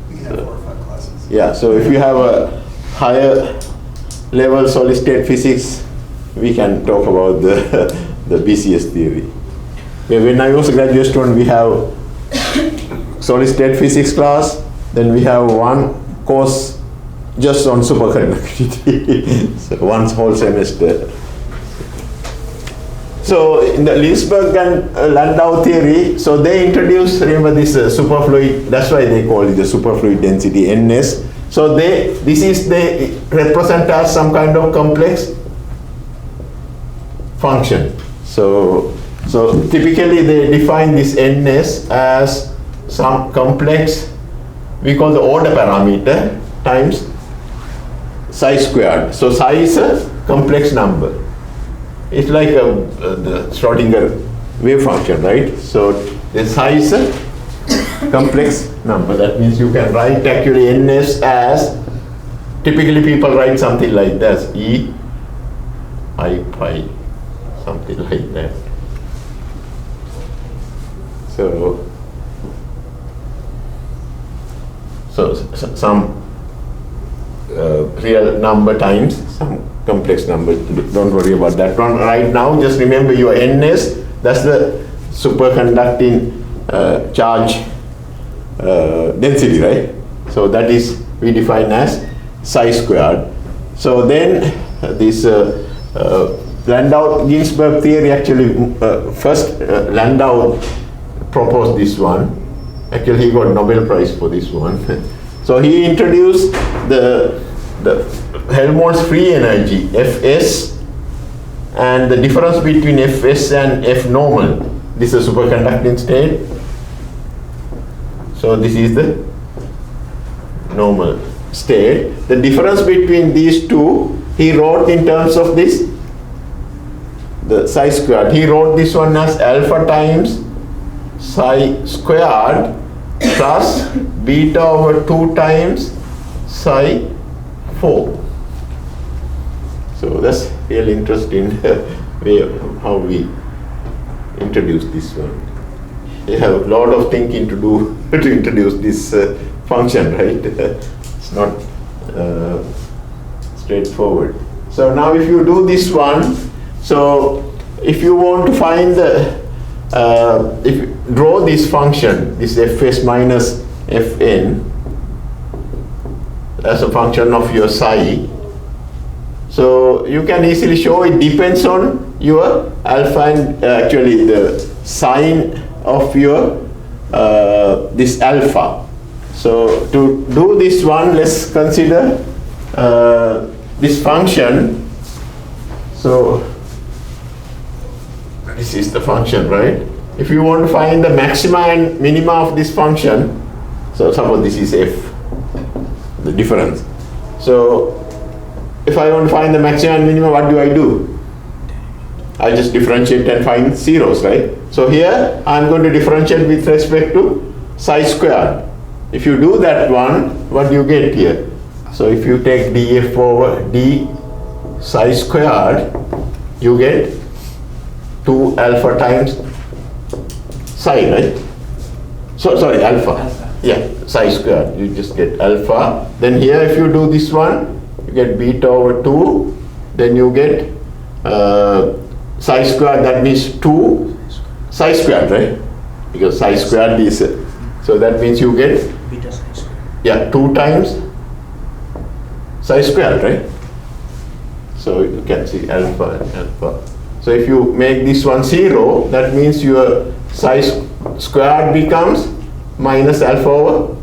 We can have 4 or 5 classes. Yeah, so if you have a higher level solid state physics, we can talk about the BCS theory. Yeah, when I was a graduate student, we have solid state physics class, then we have one course just on superconductivity, so one whole semester. So in the Ginsburg and Landau theory, so they introduced, remember this superfluid, that's why they call it the superfluid density, Ns. So they represent as some kind of complex function. So typically they define this Ns as some complex, we call the order parameter times psi squared. So psi is a complex number. It's like the Schrodinger wave function, right? So the psi is a complex number. That means you can write actually Ns as, typically people write something like this, E I pi, something like that. So some real number times some complex number. Don't worry about that one right now. Just remember your Ns, that's the superconducting charge density, right? So that is we define as psi squared. So then this Landau-Ginsburg theory actually, first Landau proposed this one. Actually he got Nobel Prize for this one. So he introduced the Helmholtz free energy, Fs, and the difference between Fs and F normal. This is a superconducting state. So this is the normal state. The difference between these two, he wrote in terms of this, the psi squared. He wrote this one as alpha times psi squared plus beta over 2 times psi 4. So that's really interesting way of how we introduce this one. You have a lot of thinking to do to introduce this function, right? It's not straightforward. So now if you do this one, so if you want to find the, if you draw this function, this fs minus fn as a function of your psi, so you can easily show it depends on your alpha and actually the sign of your this alpha. So to do this one, let's consider this function. So this is the function, right? If you want to find the maxima and minima of this function, so suppose this is f, the difference. So if I want to find the maxima and minima, what do? I just differentiate and find zeros, right? So here I'm going to differentiate with respect to psi squared. If you do that one, what do you get here? So if you take df over d psi squared, you get 2 alpha times psi, right? So sorry, alpha. Yeah, psi squared. You just get alpha. Then here if you do this one, you get beta over 2. Then you get psi squared, that means 2 psi squared, right? Because psi squared is, so that means you get Beta psi squared. yeah, 2 times psi squared, right? So you can see alpha and alpha. So if you make this one 0, that means your psi squared becomes minus alpha over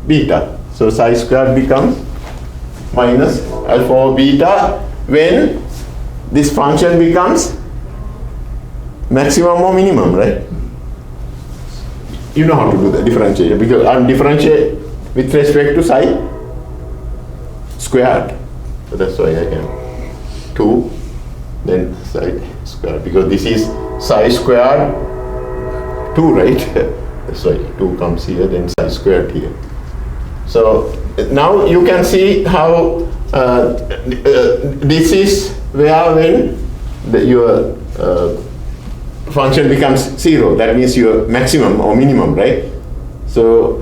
beta. So psi squared becomes minus alpha over beta when this function becomes maximum or minimum, right? You know how to do the differentiation, because I'm differentiate with respect to psi squared. So that's why I can 2, then psi squared, because this is psi squared 2, right? That's why 2 comes here, then psi squared here. So now you can see how this is where when your function becomes 0, that means your maximum or minimum, right? So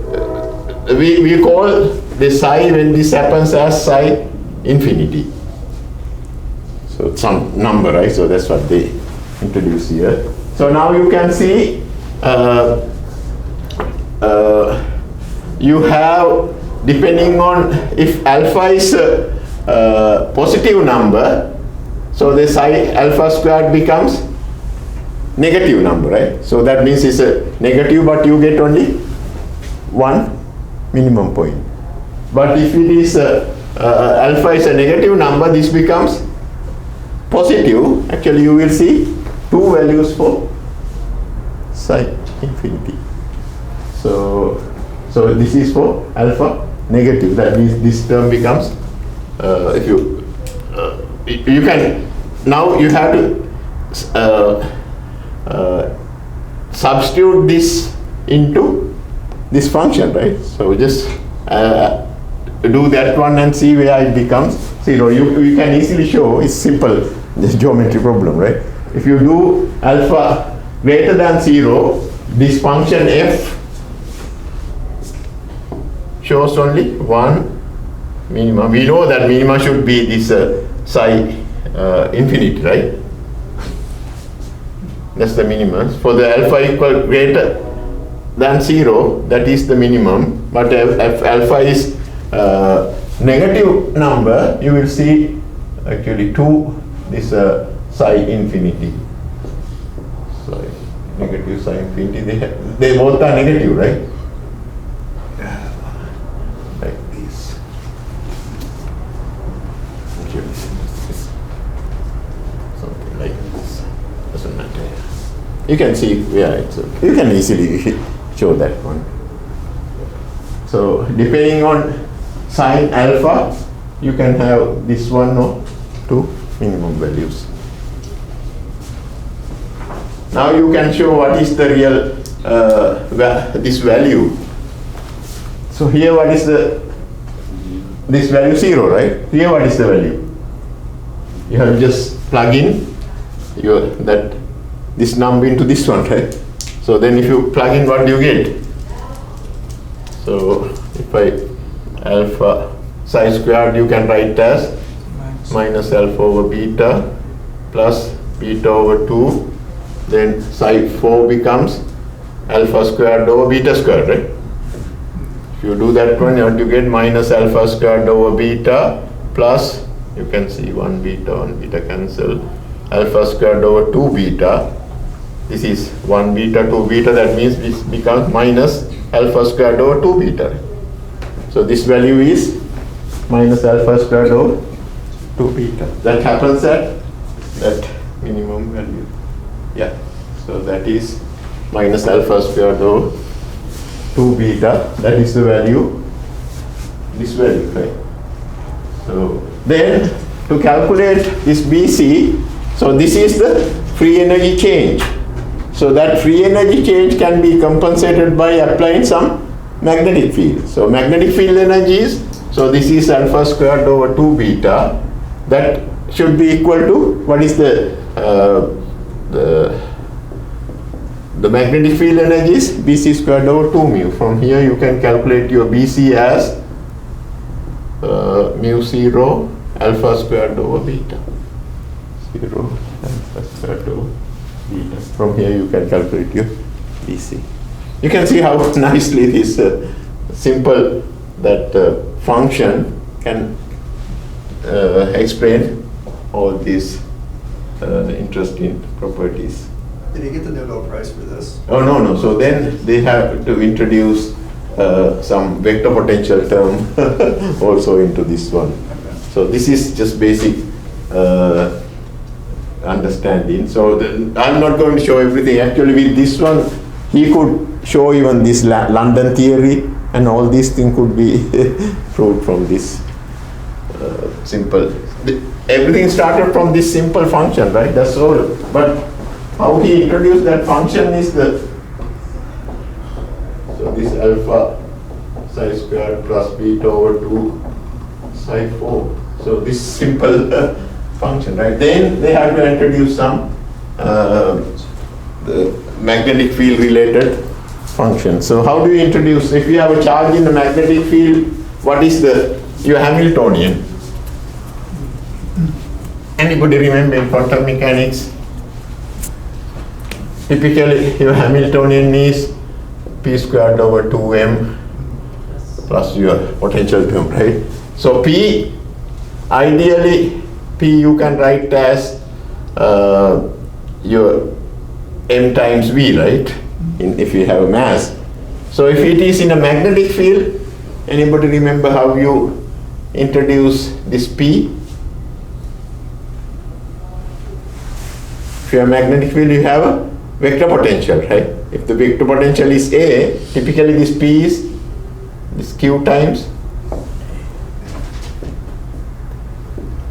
we call the psi when this happens as psi infinity. So it's some number, right? So that's what they introduce here. So now you can see you have, depending on if alpha is a positive number, so the psi alpha squared becomes negative number, right? So that means it's a negative, but you get only 1 minimum point. But if it is alpha is a negative number, this becomes positive. Actually, you will see 2 values for psi infinity. So this is for alpha negative. That means this term becomes if you can, now you have to substitute this into this function, right? So just do that one and see where it becomes 0. You can easily show, it's simple, this geometry problem, right? If you do alpha greater than 0, this function f shows only 1 minima. We know that minima should be this psi infinity, right? That's the minimum. For the alpha equal greater than 0, that is the minimum. But if alpha is negative number, you will see actually 2 this psi infinity. Psi, negative psi infinity. They both are negative, right? Like this. Something like this. Doesn't matter. You can see where it's okay. You can easily show that one. So depending on sin alpha, you can have this one or 2 minimum values. Now you can show what is the real this value. So here what is this value 0, right? Here what is the value? You have to just plug in this number into this one, right? So then if you plug in, what do you get? So if I alpha psi squared you can write as minus alpha over beta plus beta over 2. Then psi 4 becomes alpha squared over beta squared, right? If you do that one, you get minus alpha squared over beta plus, you can see 1 beta cancel, alpha squared over 2 beta. This is 1 beta, 2 beta, that means this becomes minus alpha squared over 2 beta. So this value is minus alpha squared over 2 beta. That happens at that minimum value. Yeah, so that is minus alpha squared over 2 beta. That is the value, this value, right? So then to calculate this BC, so this is the free energy change. So that free energy change can be compensated by applying some magnetic field. So magnetic field energies, so this is alpha squared over 2 beta. That should be equal to, what is the magnetic field energies? BC squared over 2 mu. From here you can calculate your BC as mu 0 alpha squared over beta. 0 alpha squared over beta. From here you can calculate your BC. You can see how nicely this simple function can explain all these interesting properties. Did he get the Nobel Prize for this? Oh, no. So then they have to introduce some vector potential term also into this one. Okay. So this is just basic understanding. So I'm not going to show everything. Actually with this one, he could show even this London theory, and all these things could be proved from this simple. Everything started from this simple function, right? That's all. But how he introduced that function is so this alpha psi squared plus beta over 2 psi 4. So this simple function, right? Then they have to introduce some the magnetic field related function. So how do you introduce, if you have a charge in the magnetic field, what is your Hamiltonian? Anybody remember in quantum mechanics? Typically your Hamiltonian is p squared over 2m plus your potential term, right? So p, ideally p you can write as your m times v, right? If you have a mass. So if it is in a magnetic field, anybody remember how you introduce this p? If you have a magnetic field, you have a vector potential, right? If the vector potential is A, typically this P is this Q times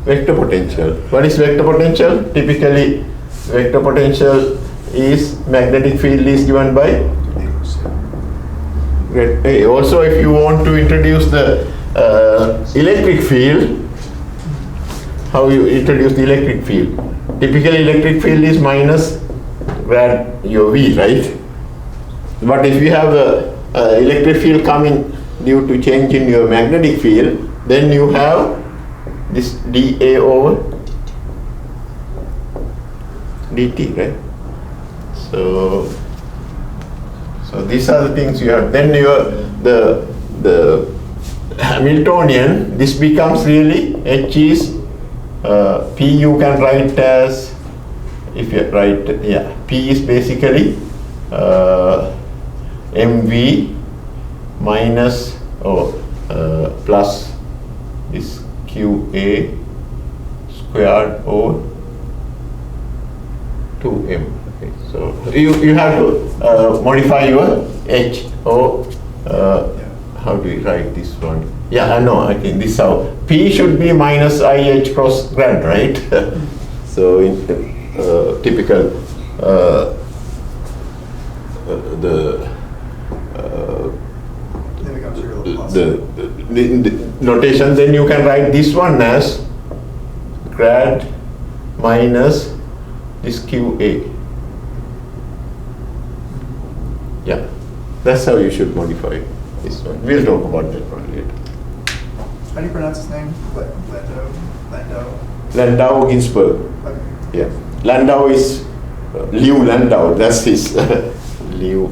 vector potential. What is vector potential? Typically vector potential is magnetic field is given by A. Also, if you want to introduce the electric field, how you introduce the electric field? Typically electric field is minus grad your V, right? But if you have a electric field coming due to change in your magnetic field, then you have this dA over dt, right? So these are the things you have. Then the Hamiltonian, this becomes really H is P you can write as, if you write, P is basically mv minus plus this qa squared over 2m. Okay, so you have to modify your h. How do you write this one? Yeah, I know. I think this how P should be minus IH cross grad, right? So in typical Then it becomes your little plus. the notation, then you can write this one as grad minus this QA. Yeah, that's how you should modify this one. We'll talk about that one later. How do you pronounce his name? Lando. Landau Ginsburg. Okay. Yeah. Landau is Liu Landau. That's his Liu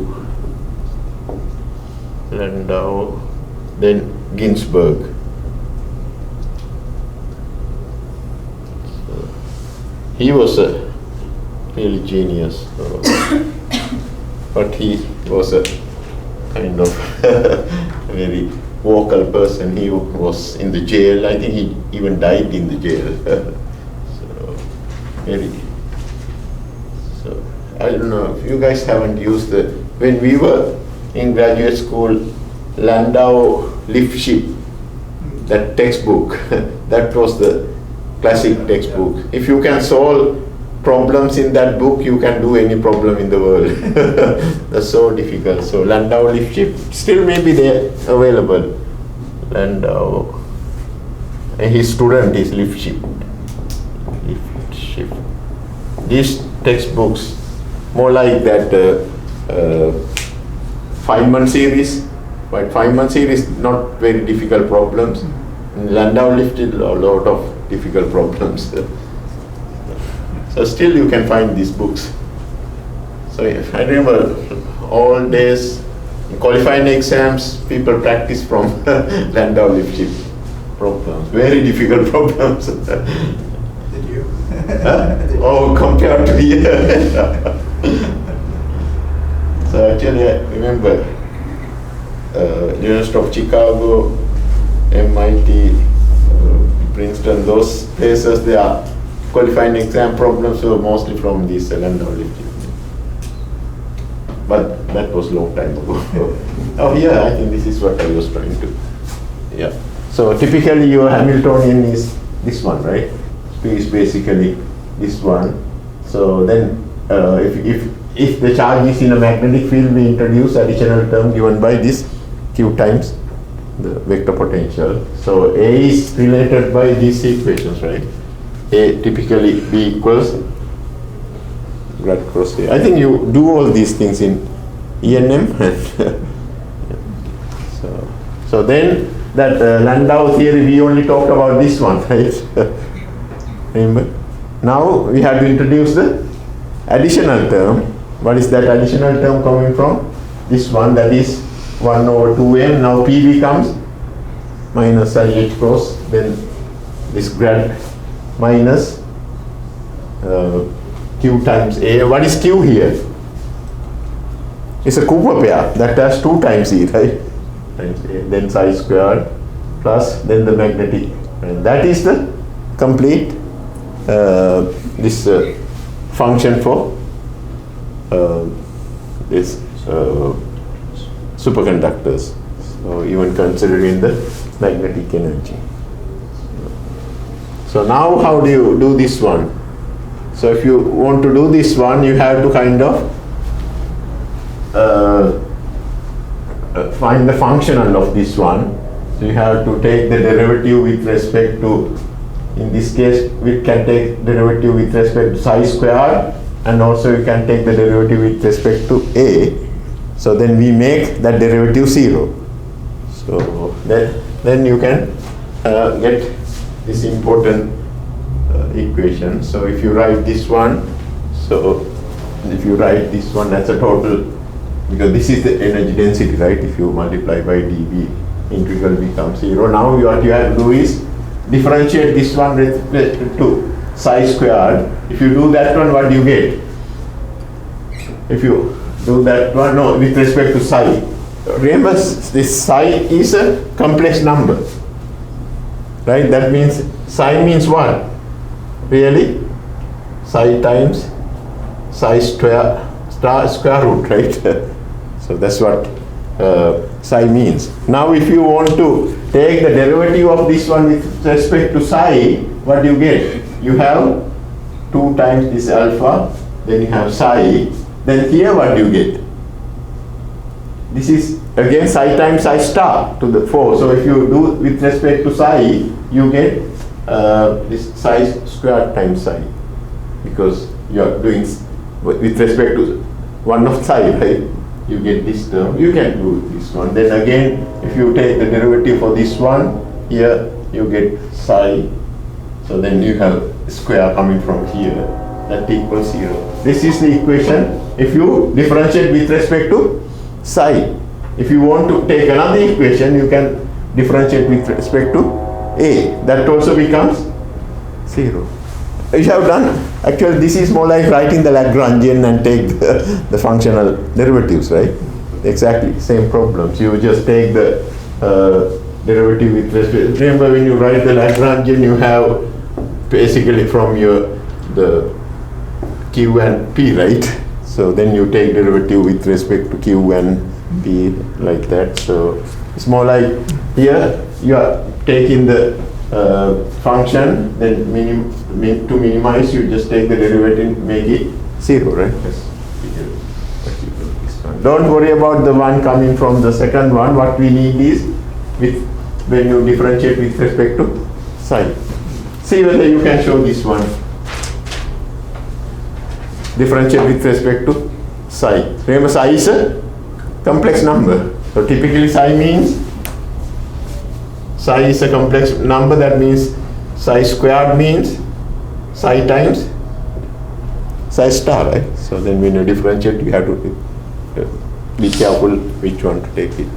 Landau. Then Ginsburg. So, he was a really genius, but he was a kind of very vocal person. He was in the jail. I think he even died in the jail. So, very. So, I don't know if you guys haven't used the, when we were in graduate school, Landau lift ship, that textbook, that was the classic textbook. If you can solve problems in that book, you can do any problem in the world. That's so difficult. So Landau lift ship, still maybe they're available. Landau, and his student is lift ship. Lift ship. These textbooks, more like that 5-month series, but 5-month series not very difficult problems. Landau lifted a lot of difficult problems. So still you can find these books. So I remember all days in qualifying exams, people practice from Landau lift ship problems, very difficult problems. Did you? Huh? Did you? Oh, compared to here. So actually I remember University of Chicago, MIT, Princeton, those places, they are qualifying exam problems were mostly from this Landau lift ship. But that was a long time ago. Oh yeah, I think this is what I was trying to. Yeah. So typically your Hamiltonian is this one, right? P is basically this one. So then if the charge is in a magnetic field, we introduce additional term given by this Q times the vector potential. So A is related by these equations, right? A typically B equals grad cross A. I think you do all these things in ENM. So then that Landau theory, we only talked about this one, right? Remember? Now we have to introduce the additional term. What is that additional term coming from? This one, that is 1 over 2m. Now P becomes minus IH cross, then this grad minus Q times A. What is Q here? It's a Cooper pair that has 2 times E, right? Times A, then psi squared plus then the magnetic. And that is the complete this function for this superconductors. So even considering the magnetic energy. So now how do you do this one? So if you want to do this one, you have to kind of find the functional of this one. So you have to take the derivative with respect to, in this case we can take derivative with respect to psi squared, and also you can take the derivative with respect to A. So then we make that derivative 0. So then you can get this important equation. So if you write this one, so if you write this one, that's a total, because this is the energy density, right? If you multiply by dV, integral becomes 0. Now what you have to do is differentiate this one with respect to psi squared. If you do that one, what do you get? If you do that one, no, with respect to psi. Remember, this psi is a complex number, right? That means psi means what? Really? Psi times psi square root, right? So that's what psi means. Now if you want to take the derivative of this one with respect to psi, what do you get? You have 2 times this alpha, then you have psi, then here what do you get? This is again psi times psi star to the 4. So if you do with respect to psi, you get this psi squared times psi, because you are doing with respect to one of psi, right? You get this term. You can do this one. Then again, if you take the derivative for this one, here you get psi, so then you have square coming from here, that equals 0. This is the equation if you differentiate with respect to psi. If you want to take another equation, you can differentiate with respect to a, that also becomes 0. You have done, actually this is more like writing the Lagrangian and take the functional derivatives, right? Exactly, same problems. You just take the derivative with respect. Remember when you write the Lagrangian, you have basically from the q and p, right? So then you take derivative with respect to q and p like that. So it's more like here you are taking the function, then to minimize you just take the derivative, make it 0, right? Yes. Don't worry about the one coming from the second one. What we need is when you differentiate with respect to psi. See whether you can show this one. Differentiate with respect to psi. Remember, psi is a complex number. So typically psi means psi is a complex number. That means psi squared means psi times psi star, right? So then when you differentiate, you have to be careful which one to take it.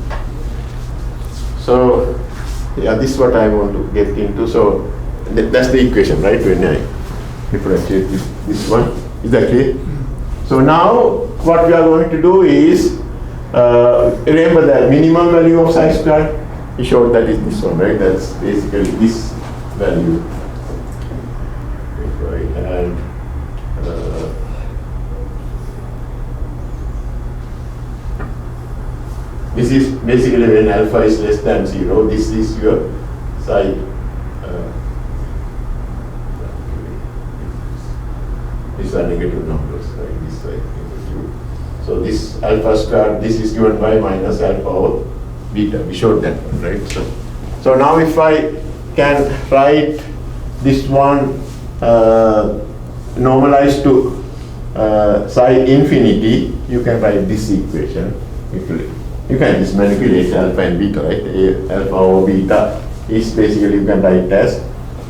So yeah, this is what I want to get into. So that's the equation, right? When I differentiate this one, is that clear? So now what we are going to do is remember the minimum value of psi squared. We showed that is this one, right? That's basically this value. If I had this is basically when alpha is less than 0. This is your psi. These are negative numbers, right? This side negative. So this alpha squared, this is given by minus alpha over beta. We showed that one, right? So now if I can write this one normalized to psi infinity, you can write this equation. You can just manipulate alpha and beta, right? Alpha over beta is basically you can write as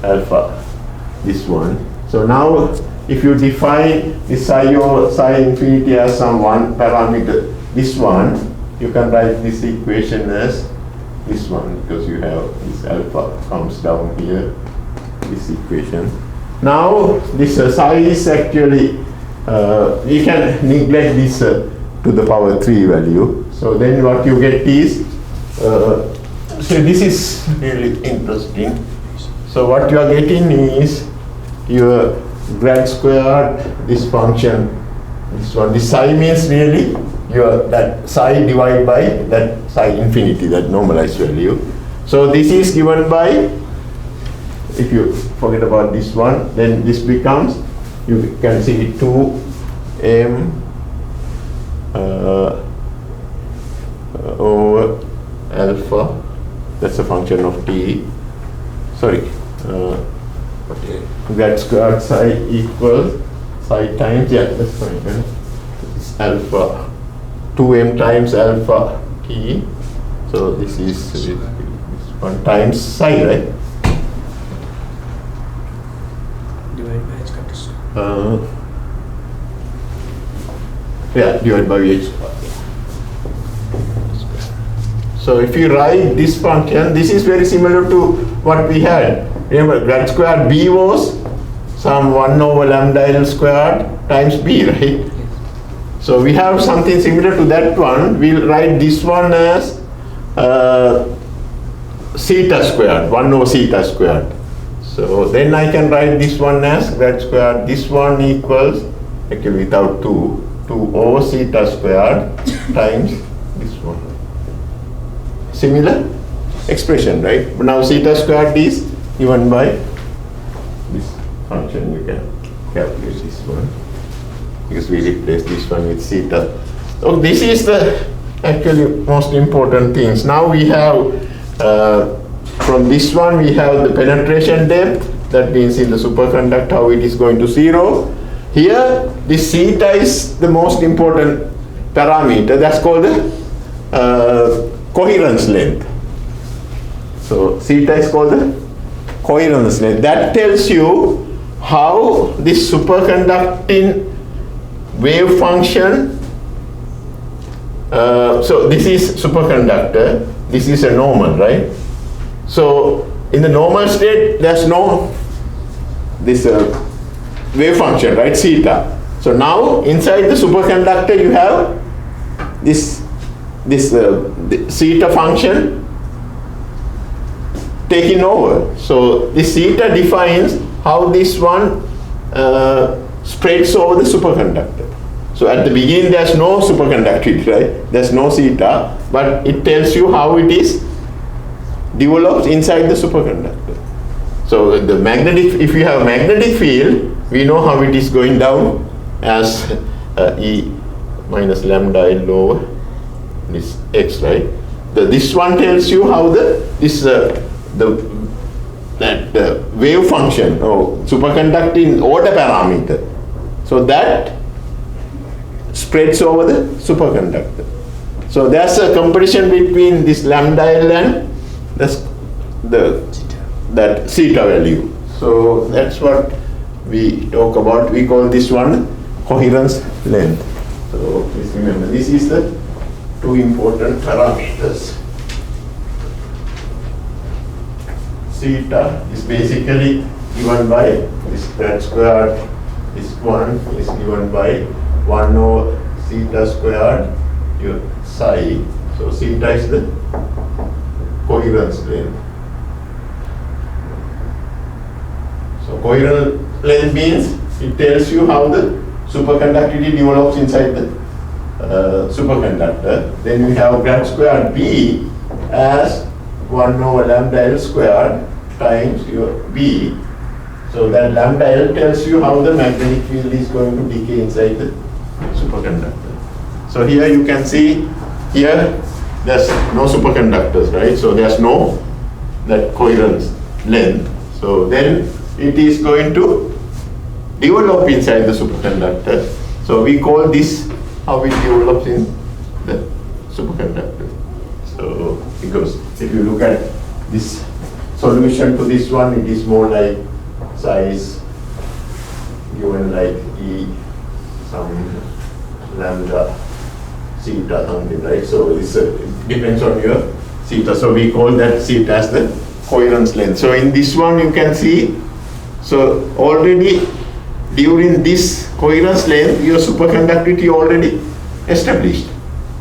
alpha, this one. So now if you define the psi over psi infinity as some one parameter, this one, you can write this equation as this one, because you have this alpha comes down here, this equation. Now this psi is actually, you can neglect this to the power 3 value. So then what you get is, so this is really interesting. So what you are getting is your grad squared, this function, this one. This psi means really your that psi divided by that psi infinity, that normalized value. So this is given by, if you forget about this one, then this becomes, you can see 2m over alpha, that's a function of t, sorry, grad squared psi equals psi times, yeah, that's fine, it's alpha, 2m times alpha t, so this is this one times psi, right? Divided by h squared. Yeah, divided by h squared. So if you write this function, this is very similar to what we had. Remember, grad squared b was some 1 over lambda L squared times b, right? Yes. So we have something similar to that one. We'll write this one as theta squared, 1 over theta squared. So then I can write this one as grad squared, this one equals, actually without 2 over theta squared times this one. Similar expression, right? But now theta squared is given by this function. You can calculate this one because we replace this one with theta. So this is the actually most important things. Now we have from this one we have the penetration depth. That means in the superconductor how it is going to 0. Here this theta is the most important parameter. That's called the coherence length. So theta is called the coherence length. That tells you how this superconducting wave function, so this is superconductor, this is a normal, right? So in the normal state, there's no this wave function, right, theta. So now inside the superconductor you have this the theta function taking over. So this theta defines how this one spreads over the superconductor. So at the beginning there's no superconductivity, right? There's no theta, but it tells you how it is developed inside the superconductor. So the magnetic, if you have a magnetic field, we know how it is going down as E minus lambda L over this X, right? This one tells you how the wave function or superconducting order parameter. So that spreads over the superconductor. So there's a comparison between this lambda L and that theta value. So that's what we talk about. We call this one coherence length. So please remember, this is the two important parameters. Theta is basically given by this grad squared. This one is given by 1 over theta squared your psi. So theta is the coherence length. So coherent length means it tells you how the superconductivity develops inside the superconductor. Then we have grad squared B as 1 over lambda L squared times your B. So that lambda L tells you how the magnetic field is going to decay inside the superconductor. So here you can see, here there's no superconductors, right? So there's no that coherence length. So then it is going to develop inside the superconductor. So we call this how it develops in the superconductor. So because if you look at this solution to this one, it is more like size given like E some lambda theta something, right? So it depends on your theta. So we call that theta as the coherence length. So in this one you can see, so already during this coherence length your superconductivity already established,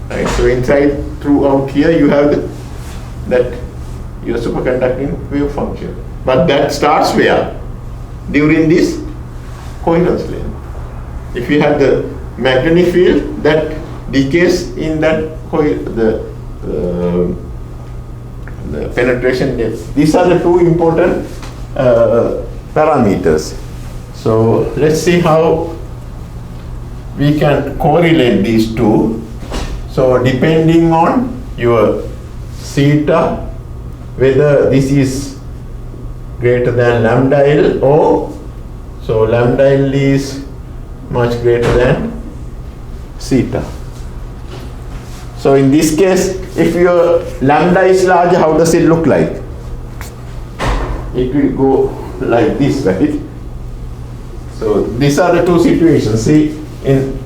right? So inside throughout here you have that your superconducting wave function, but that starts where? During this coherence length. If you have the magnetic field, that decays in that the penetration depth. These are the two important parameters. So let's see how we can correlate these two. So depending on your theta, whether this is greater than lambda L or, so lambda L is much greater than theta. So in this case, if your lambda is large, how does it look like? It will go like this, right? So these are the two situations. See, in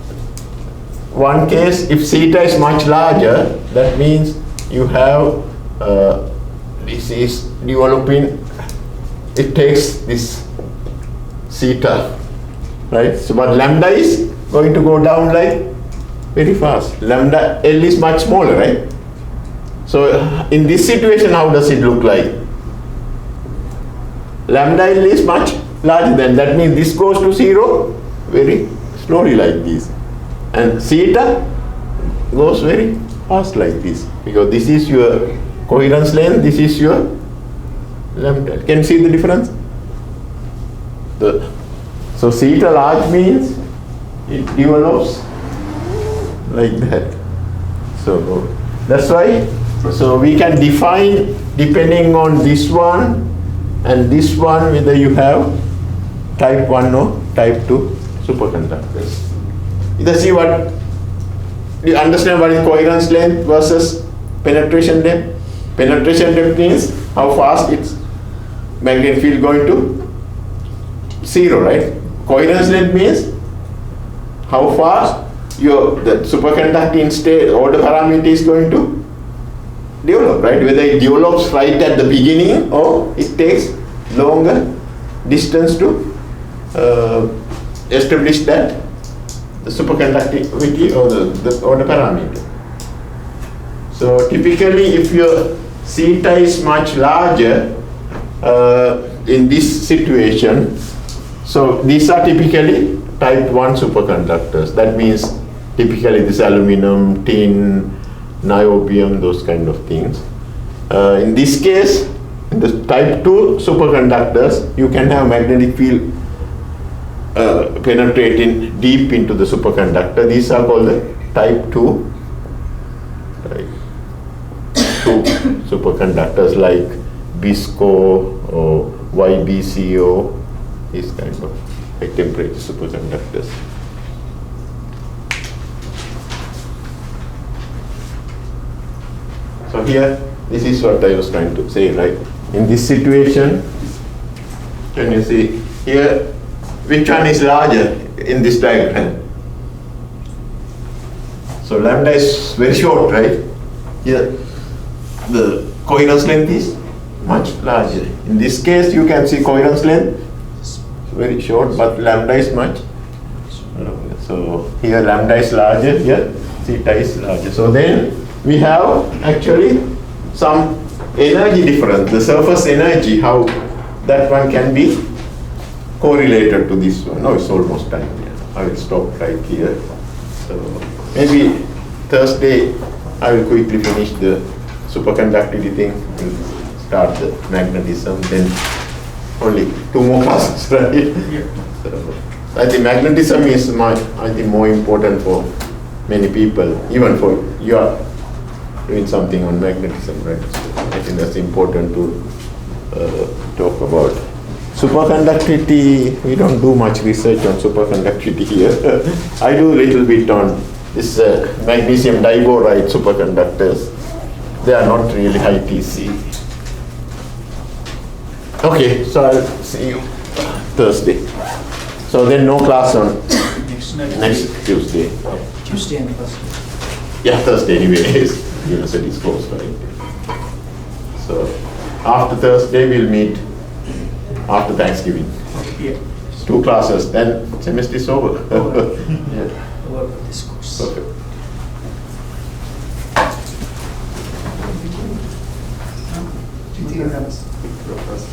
one case, if theta is much larger, that means you have this is developing, it takes this theta, right? So but lambda is going to go down like very fast. Lambda L is much smaller, right? So in this situation, how does it look like? Lambda L is much larger than, that means this goes to zero very slowly like this, and theta goes very fast like this, because this is your coherence length, this is your lambda. Can you see the difference? So theta large means it develops like that. So that's why, so we can define depending on this one and this one whether you have type 1 or type 2 superconductors. You see what, do you understand what is coherence length versus penetration depth? penetration depth means how fast its magnetic field going to 0, right? Coherence length means how fast the superconducting state or the parameter is going to develop, right? Whether it develops right at the beginning or it takes longer distance to establish that the superconductivity or the parameter. So typically, if your theta is much larger in this situation, so these are typically type 1 superconductors. That means typically this aluminum, tin, niobium, those kind of things. In this case, in the type 2 superconductors, you can have magnetic field penetrating deep into the superconductor. These are called the type 2 superconductors like BISCO or YBCO, these kind of high temperature superconductors. So here, this is what I was trying to say, right? In this situation, can you see here, which one is larger in this diagram? So lambda is very short, right? Here, the coherence length is much larger. In this case, you can see coherence length is very short, but lambda is much longer. So here lambda is larger, here theta is larger. So then we have actually some energy difference, the surface energy, how that one can be correlated to this one. No, it's almost time. I will stop right here. So maybe Thursday I will quickly finish the superconductivity thing and start the magnetism. Then only 2 more classes, right? Yeah. So I think magnetism is more important for many people, even for you are doing something on magnetism, right? So I think that's important to talk about. Superconductivity, we don't do much research on superconductivity here. I do a little bit on this magnesium diboride superconductors. They are not really high TC. Okay, so I'll see you Thursday. So then no class on next Tuesday. Tuesday and Thursday. Yeah, Thursday anyways. University is closed, right? So after Thursday we'll meet after Thanksgiving. Yeah. 2 classes, then semester is over. Over. Yeah. Over with this course. Perfect. Do you think you have a quick real fast?